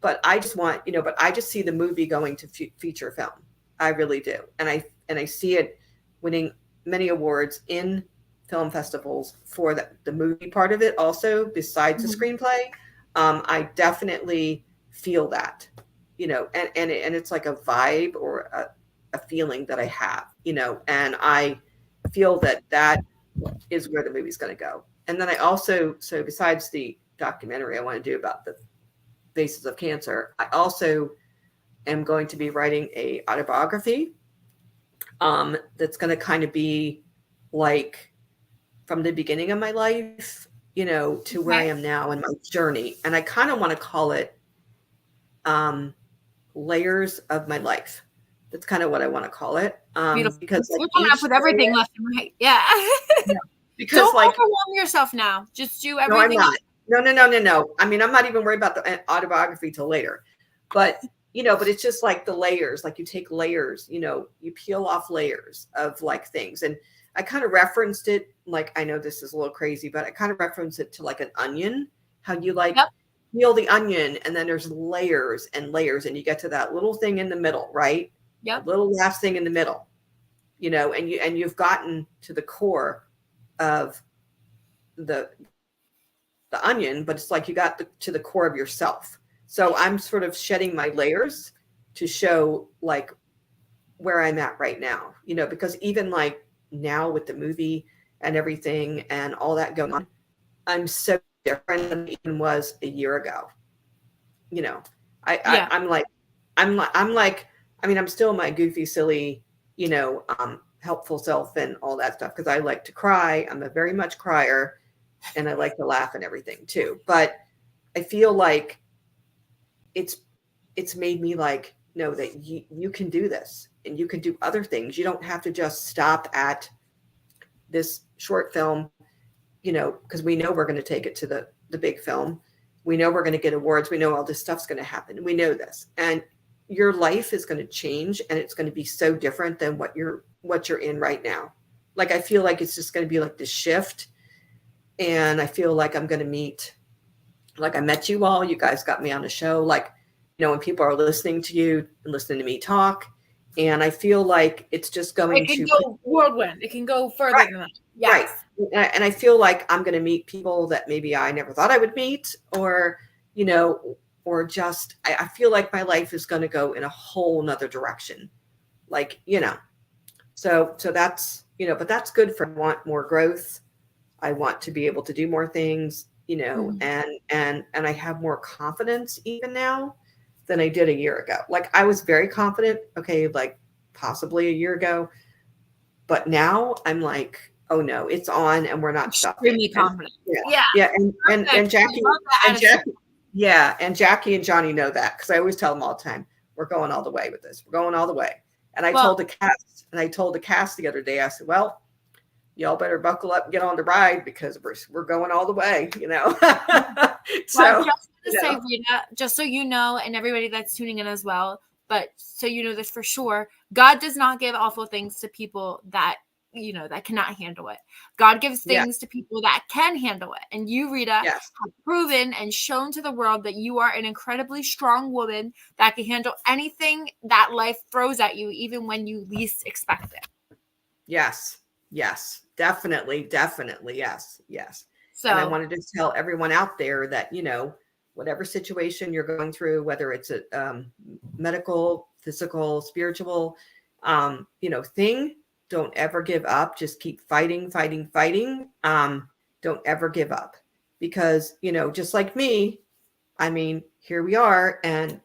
but I just want, but I just see the movie going to feature film. I really do. And I see it winning many awards in film festivals for the movie part of it also, besides the screenplay. I definitely feel that, and it's like a vibe or a feeling that I have, and I feel that is where the movie's going to go. And then I also, so besides the documentary I want to do about the basis of cancer, I also am going to be writing a autobiography that's going to kind of be like from the beginning of my life, to where I am now in my journey. And I kind of want to call it Layers of My Life. That's kind of what I want to call it. Because you're coming up with everything left and right. Yeah. Because don't overwhelm yourself now. Just do everything. No, I'm not. No. I mean, I'm not even worried about the autobiography till later. But but it's just like the layers, like you take layers, you peel off layers of like things. And I kind of referenced it, like, I know this is a little crazy, but I kind of referenced it to like an onion, how you peel the onion and then there's layers and layers and you get to that little thing in the middle, right? Yep. Little last thing in the middle, and you've gotten to the core of the onion, but it's like you got to the core of yourself. So I'm sort of shedding my layers to show like where I'm at right now, because even like now with the movie and everything and all that going on, I'm so different than I even was a year ago. I'm still my goofy, silly, helpful self and all that stuff, because I like to cry. I'm a very much crier and I like to laugh and everything too. But I feel like it's made me like know that you can do this and you can do other things. You don't have to just stop at this short film, because we know we're going to take it to the big film. We know we're going to get awards. We know all this stuff's going to happen. We know this, and your life is going to change, and it's going to be so different than what you're in right now. Like, I feel like it's just going to be like this shift, and I feel like I'm going to meet. Like, I met you all. You guys got me on the show. Like, when people are listening to you and listening to me talk, and I feel like it's just going to go whirlwind. It can go further than that. Yes. Right. And I feel like I'm going to meet people that maybe I never thought I would meet, or, or just, I feel like my life is going to go in a whole nother direction. Like, so that's, but that's good for, I want more growth. I want to be able to do more things, and I have more confidence even now than I did a year ago. Like, I was very confident, like possibly a year ago, but now I'm like, oh no, it's on and we're not stopping. Extremely confident. And Jackie and Johnny know that, because I always tell them all the time, we're going all the way with this. We're going all the way. And I told the cast the other day, I said, well, y'all better buckle up and get on the ride, because we're going all the way, So, say, Rita, just so you know, and everybody that's tuning in as well, but so you know this for sure, God does not give awful things to people that that cannot handle it. God gives Yes. things to people that can handle it. And you, Rita, Yes. have proven and shown to the world that you are an incredibly strong woman that can handle anything that life throws at you, even when you least expect it. Yes. Yes. Definitely. Definitely. Yes. Yes. So, And I wanted to tell everyone out there that, whatever situation you're going through, whether it's a medical, physical, spiritual, thing, don't ever give up. Just keep fighting, fighting, fighting. Don't ever give up, because, just like me, I mean, here we are, and,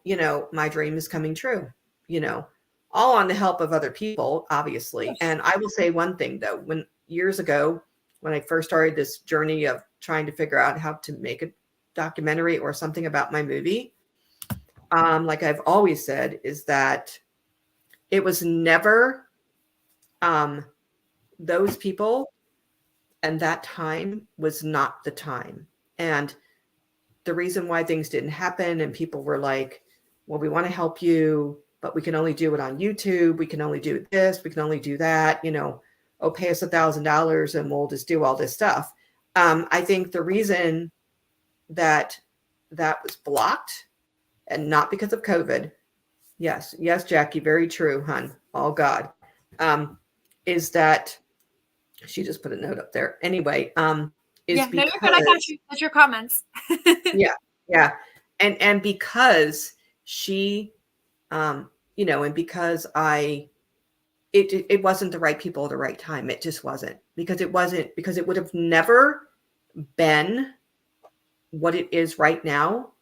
my dream is coming true, all on the help of other people, obviously. And I will say one thing though, years ago, when I first started this journey of trying to figure out how to make a documentary or something about my movie, like I've always said, is that it was never those people, and that time was not the time. And the reason why things didn't happen, and people were like, well, we want to help you, but we can only do it on YouTube. We can only do this. We can only do that. Pay us $1,000 and we'll just do all this stuff. I think the reason that was blocked, and not because of COVID. Yes, Jackie, very true, hun. Oh God, is that she just put a note up there. Anyway, you're good. I got you. That's your comments. Yeah, and because she, and because it wasn't the right people at the right time. It just wasn't, because it would have never been what it is right now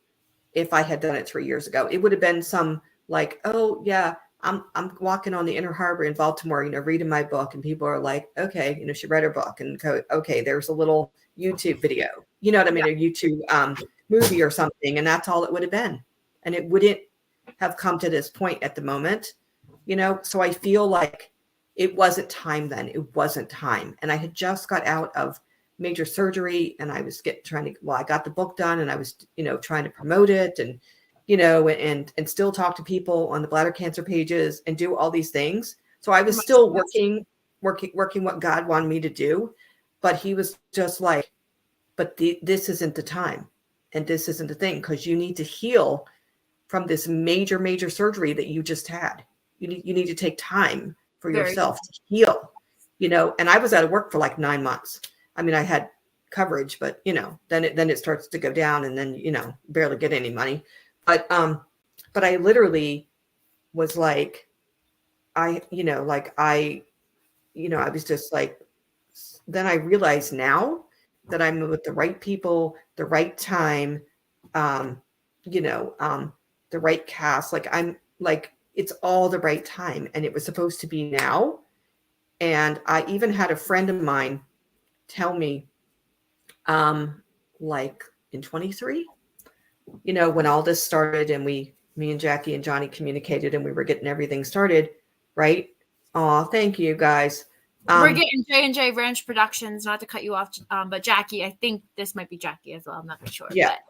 if I had done it 3 years ago. It would have been some like, oh yeah, I'm walking on the Inner Harbor in Baltimore, reading my book, and people are like, okay, she read her book, and okay, there's a little YouTube video, you know what I mean, a YouTube movie or something, and that's all it would have been, and it wouldn't have come to this point at the moment, So I feel like it wasn't time then. It wasn't time, and I had just got out of major surgery, and I was I got the book done, and I was trying to promote it, and and still talk to people on the bladder cancer pages and do all these things. So I was still working what God wanted me to do, but he was just like, but this isn't the time, and this isn't the thing, because you need to heal from this major, major surgery that you just had. You need to take time for yourself to heal, and I was out of work for like 9 months. I mean, I had coverage, but then it starts to go down, and then barely get any money. But I literally was like, I was just like, then I realized now that I'm with the right people, the right time, the right cast. Like I'm like, it's all the right time, and it was supposed to be now. And I even had a friend of mine tell me, like in 23, when all this started, and me and Jackie and Johnny communicated, and we were getting everything started, right? Oh, thank you guys. We're getting J&J Ranch Productions, not to cut you off, but Jackie, I think this might be Jackie as well. I'm not sure. Yeah. But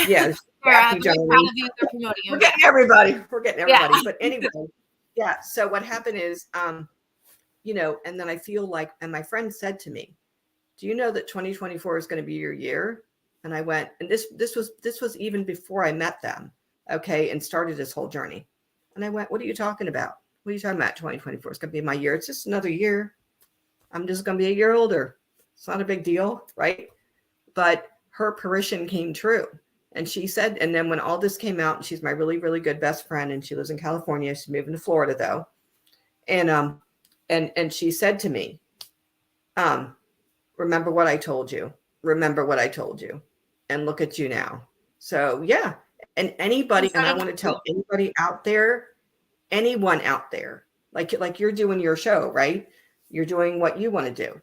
Yeah. Jackie, we're getting everybody. Yeah. But anyway, yeah. So what happened is, and then I feel like, and my friend said to me, do you know that 2024 is going to be your year? And I went, and this was even before I met them, okay, and started this whole journey. And I went, what are you talking about? What are you talking about? 2024 is going to be my year. It's just another year. I'm just going to be a year older. It's not a big deal, right? But her prediction came true. And she said, and then when all this came out, and she's my really, really good best friend, and she lives in California. She's moving to Florida though. And she said to me, remember what I told you. Remember what I told you. And look at you now. So yeah. And anybody, and I want to tell anybody out there, anyone out there, like you're doing your show, right? You're doing what you want to do.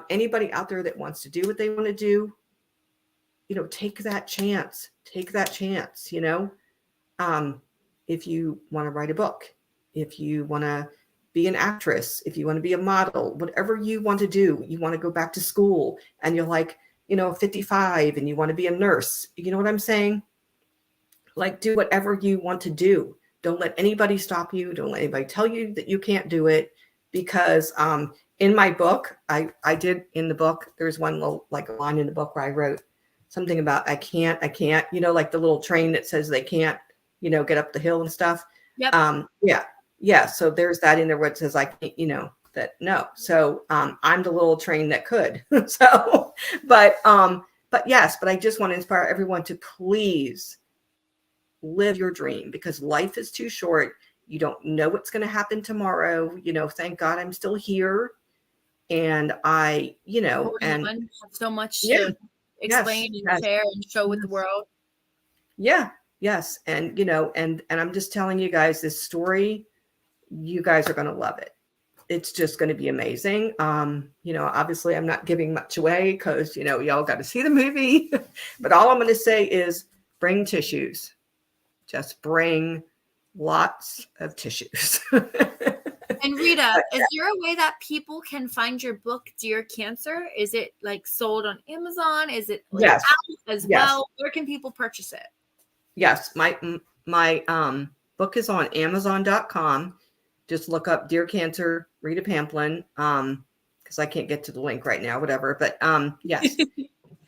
Anybody out there that wants to do what they want to do, take that chance. Take that chance, if you want to write a book, if you want to be an actress, if you want to be a model, whatever you want to do, you want to go back to school, and you're like, 55 and you want to be a nurse. You know what I'm saying? Like, do whatever you want to do. Don't let anybody stop you. Don't let anybody tell you that you can't do it, because in my book, I did in the book, there's one little like line in the book where I wrote something about I can't, like the little train that says they can't, get up the hill and stuff. Yep. Yeah. So there's that in there where it says I can't, that no. So I'm the little train that could. So, but yes, but I just want to inspire everyone to please live your dream, because life is too short. You don't know what's going to happen tomorrow. Thank God I'm still here. And I, and have so much yeah, to explain and share and show with the world. Yeah. Yes. And, and I'm just telling you guys this story, you guys are going to love it. It's just going to be amazing. Obviously I'm not giving much away because, y'all got to see the movie, but all I'm going to say is bring tissues. Just bring lots of tissues. And Rita, is there a way that people can find your book, Dear Cancer? Is it like sold on Amazon? Is it like Yes. out as well? Where can people purchase it? Yes. My book is on Amazon.com. Just look up Dear Cancer, Rita Pamplin. Because I can't get to the link right now, whatever. But yes.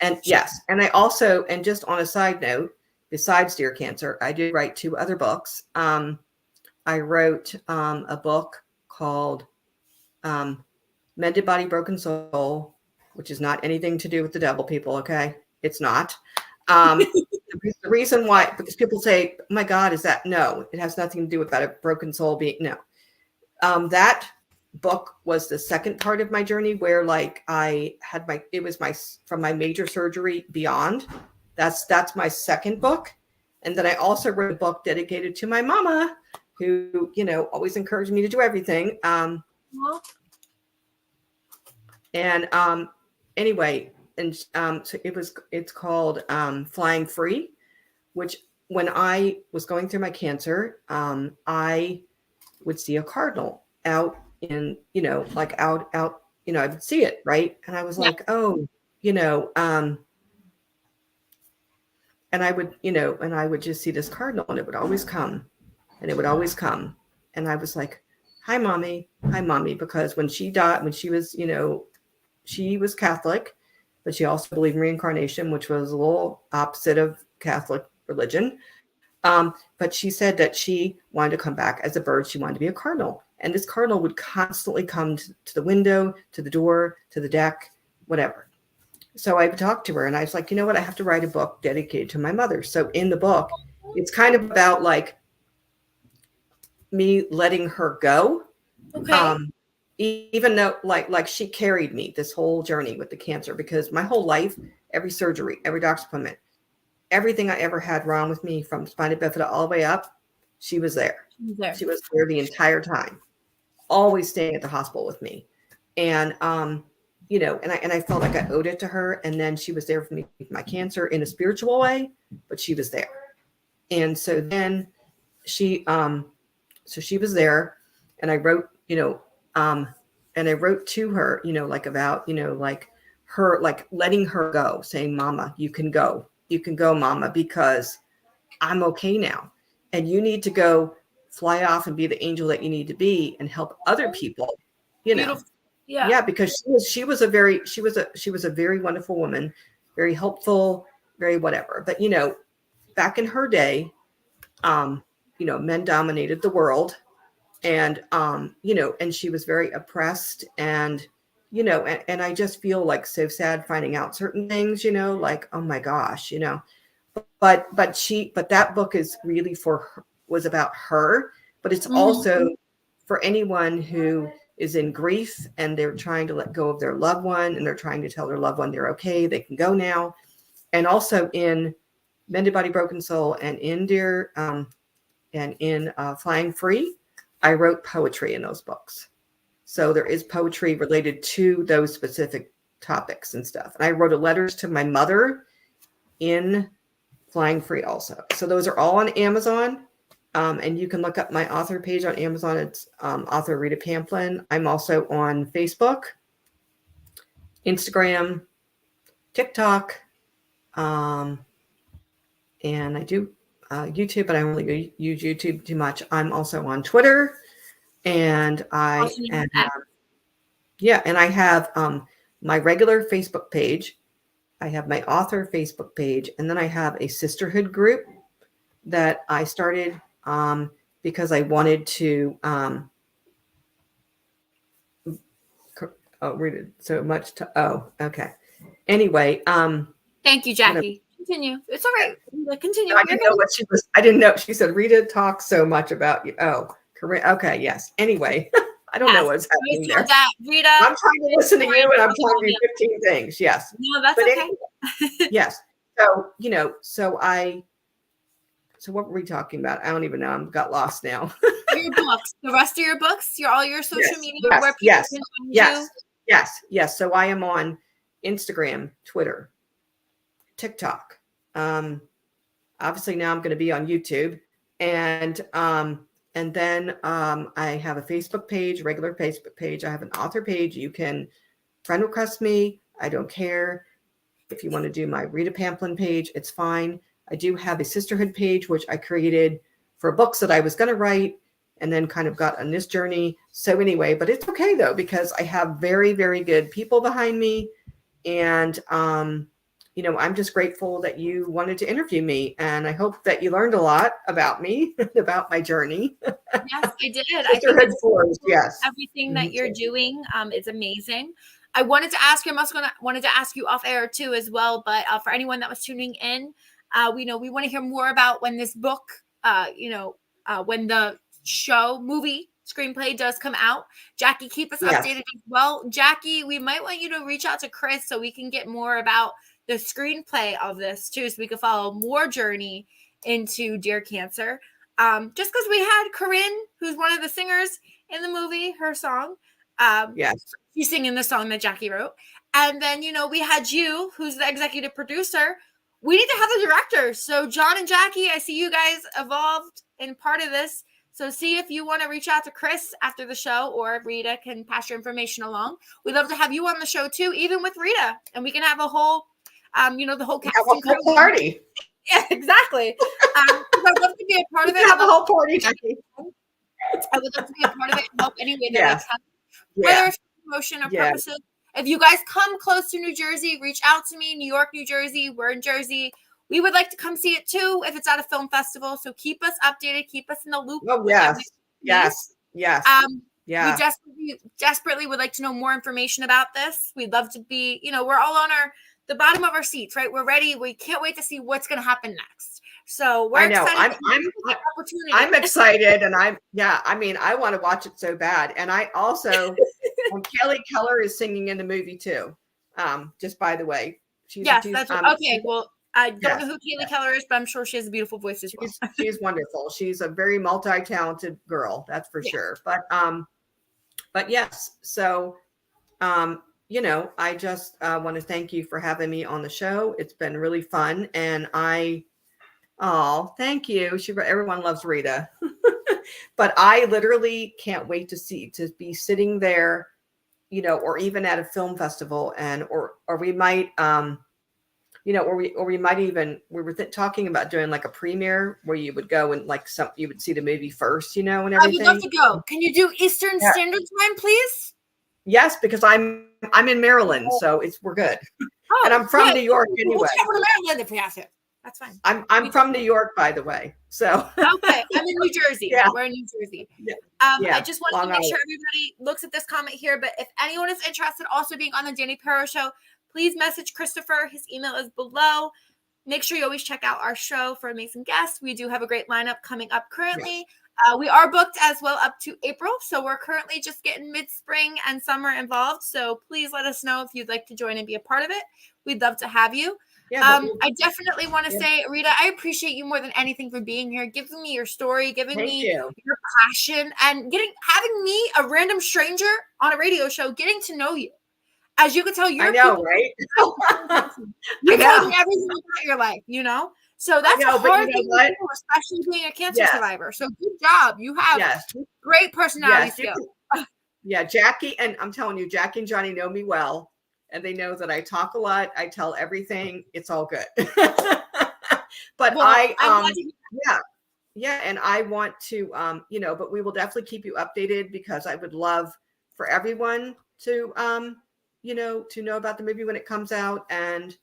And yes. And I also, and just on a side note, besides Dear Cancer, I did write 2 other books. I wrote a book called Mended Body, Broken Soul, which is not anything to do with the devil, people. Okay. It's not. The reason why, because people say, oh my God, is that? No, it has nothing to do with that. A broken soul being, no. That book was the second part of my journey where like it was from my major surgery beyond. That's my second book. And then I also wrote a book dedicated to my mama, who, always encouraged me to do everything. Anyway, and so it's called Flying Free, which when I was going through my cancer, I would see a cardinal out in, like out, I would see it. Right. And I was like, oh, and I would just see this cardinal, and it would always come, and it would always come. And I was like, hi, mommy, because when she died, when she was, she was Catholic, but she also believed in reincarnation, which was a little opposite of Catholic religion. But she said that she wanted to come back as a bird. She wanted to be a cardinal. And this cardinal would constantly come to the window, to the door, to the deck, whatever. So I talked to her, and I was like, you know what? I have to write a book dedicated to my mother. So in the book, it's kind of about like me letting her go. Okay. Even though like she carried me this whole journey with the cancer, because my whole life, every surgery, every doctor's appointment, everything I ever had wrong with me from spina bifida all the way up, she was there. She was there the entire time, always staying at the hospital with me. And, and I felt like I owed it to her. And then she was there for me with my cancer in a spiritual way, but she was there. And so then she was there, and I wrote, and I wrote to her, like about, like her, like letting her go, saying, Mama, you can go, Mama, because I'm okay now. And you need to go fly off and be the angel that you need to be and help other people, Beautiful. Yeah, because she was a very wonderful woman, very helpful, very whatever. But back in her day, men dominated the world, and and she was very oppressed, and and I just feel like so sad finding out certain things, like, oh my gosh, but that book is really was about her, but it's also for anyone who is in grief and they're trying to let go of their loved one, and they're trying to tell their loved one they're okay, they can go now. And also in Mended Body, Broken Soul, and in Dear and in Flying Free, I wrote poetry in those books. So there is poetry related to those specific topics and stuff. And I wrote letters to my mother in Flying Free also. So those are all on Amazon. And you can look up my author page on Amazon. It's author Rita Pamplin. I'm also on Facebook, Instagram, TikTok, and I do YouTube, but I only use YouTube too much. I'm also on Twitter, and Yeah, and I have my regular Facebook page. I have my author Facebook page, and then I have a sisterhood group that I started because I wanted to read it so much to okay. Anyway, Thank you, Jackie. Continue. It's all right. Continue. I didn't know what she was. I didn't know. She said Rita talks so much about you. Oh, Corinne. Okay, yes. Anyway, I don't know what's happening there. That, Rita, I'm trying to listen to you, and I'm trying to do 15 things. Yes. No, that's but okay. Anyway, yes. So so what were we talking about? I don't even know. I've got lost now. Your books, the rest of your books, all your social media, where people yes, can find yes, you. yes. So I am on Instagram, Twitter, TikTok. Obviously now I'm going to be on YouTube, and then I have a Facebook page, regular Facebook page. I have an author page. You can friend request me. I don't care. If you want to do my Rita Pamplin page, it's fine. I do have a sisterhood page, which I created for books that I was going to write and then kind of got on this journey. So anyway, but it's okay though, because I have very, very good people behind me. And, I'm just grateful that you wanted to interview me. And I hope that you learned a lot about me, about my journey. Yes, I did. Sisterhood Force, yes. Everything that you're doing is amazing. I wanted to ask you, wanted to ask you off air too as well, but for anyone that was tuning in, we want to hear more about when this book, when the movie screenplay does come out. Jackie, keep us updated as well. Jackie, we might want you to reach out to Chris so we can get more about the screenplay of this too, so we can follow more journey into Dear Cancer. Just because we had Corinne, who's one of the singers in the movie, her song. Yes. She's singing the song that Jackie wrote. And then, we had you, who's the executive producer. We need to have the director. So John and Jackie, I see you guys evolved in part of this. So see if you want to reach out to Chris after the show, or Rita can pass your information along. We'd love to have you on the show too, even with Rita. And we can have a whole, the whole cast and crew party. Yeah, exactly. I'd love to be a part of it. Have a whole party, Jackie. I would love to be a part of it and help any way that I can. Yeah. Whether it's promotion or purposes. If you guys come close to New Jersey, reach out to me. New York, New Jersey. We're in Jersey. We would like to come see it too if it's at a film festival. So keep us updated. Keep us in the loop. Oh, yes. Yes. We desperately would like to know more information about this. We'd love to be, we're all on the bottom of our seats, right? We're ready. We can't wait to see what's going to happen next. So we're excited. I'm excited, and I want to watch it so bad. And I also, Kelly Keller is singing in the movie too. Just by the way, okay. Well, I don't know who Kelly Keller is, but I'm sure she has a beautiful voice as well. She's wonderful. She's a very multi-talented girl, that's for sure. But yes, so I just want to thank you for having me on the show. It's been really fun, and thank you. Everyone loves Rita, but I literally can't wait to be sitting there, or even at a film festival, or we might, we were talking about doing like a premiere where you would go and you would see the movie first, and everything. I would love to go. Can you do Eastern Standard Time, please? Yes, because I'm in Maryland, so we're good. And I'm from New York anyway. We'll travel to Maryland if we have to. That's fine. I'm from New York, by the way. So okay, I'm in New Jersey. Yeah. We're in New Jersey. Yeah. I just wanted to make sure everybody looks at this comment here. But if anyone is interested also being on the Dani Perro Show, please message Christopher. His email is below. Make sure you always check out our show for amazing guests. We do have a great lineup coming up currently. Yes. We are booked as well up to April. So we're currently just getting mid-spring and summer involved. So please let us know if you'd like to join and be a part of it. We'd love to have you. Yeah, I definitely want to say, Rita, I appreciate you more than anything for being here, giving me your story, giving me your passion, and having me, a random stranger on a radio show, getting to know you. As you can tell, you're right? You told me everything about your life, So that's a hard thing to do, especially being a cancer survivor. So good job. You have great personality skills. Yeah, Jackie, and I'm telling you, Jackie and Johnny know me well. And they know that I talk a lot. I tell everything. It's all good. But and I want to, but we will definitely keep you updated, because I would love for everyone to to know about the movie when it comes out. And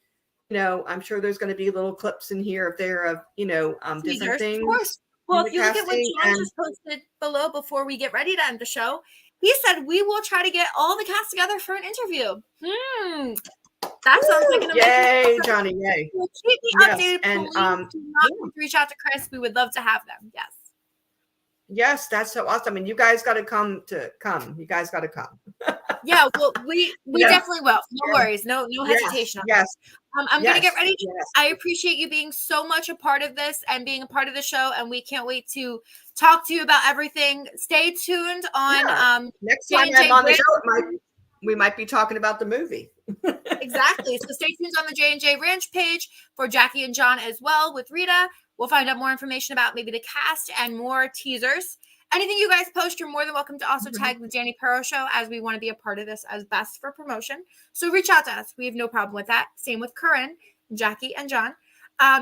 I'm sure there's going to be little clips in here if there of different Teasers, things. of course. Well, if you look at what John just posted below before we get ready to end the show, he said we will try to get all the cast together for an interview. That sounds like an amazing yay, Johnny, yay. Well, keep me updated, and do not reach out to Chris. We would love to have them. Yes, that's so awesome. And you guys got to come. You guys got to come. Yeah, well, we definitely will. No worries. No hesitation. Yes. I'm going to get ready. Yes. I appreciate you being so much a part of this and being a part of the show. And we can't wait to talk to you about everything. Stay tuned on next time I'm on the show, we might be talking about the movie. Exactly. So stay tuned on the J&J Ranch page for Jackie and John as well with Rita. We'll find out more information about maybe the cast and more teasers. Anything you guys post, you're more than welcome to also tag the Dani Perro Show, as we want to be a part of this as best for promotion. So reach out to us. We have no problem with that. Same with Corinne, Jackie, and John.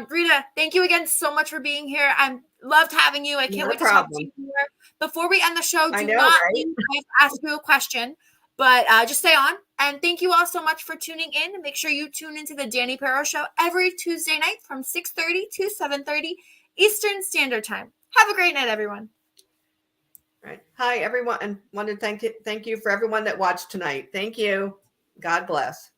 Rita, thank you again so much for being here. I loved having you. I can't wait to talk to you more. Before we end the show, do not leave. I have to ask you a question, but just stay on. And thank you all so much for tuning in. Make sure you tune into the Dani Perro Show every Tuesday night from 6:30 to 7:30 Eastern Standard Time. Have a great night, everyone. Right. Hi, everyone. And want to thank you for everyone that watched tonight. Thank you. God bless.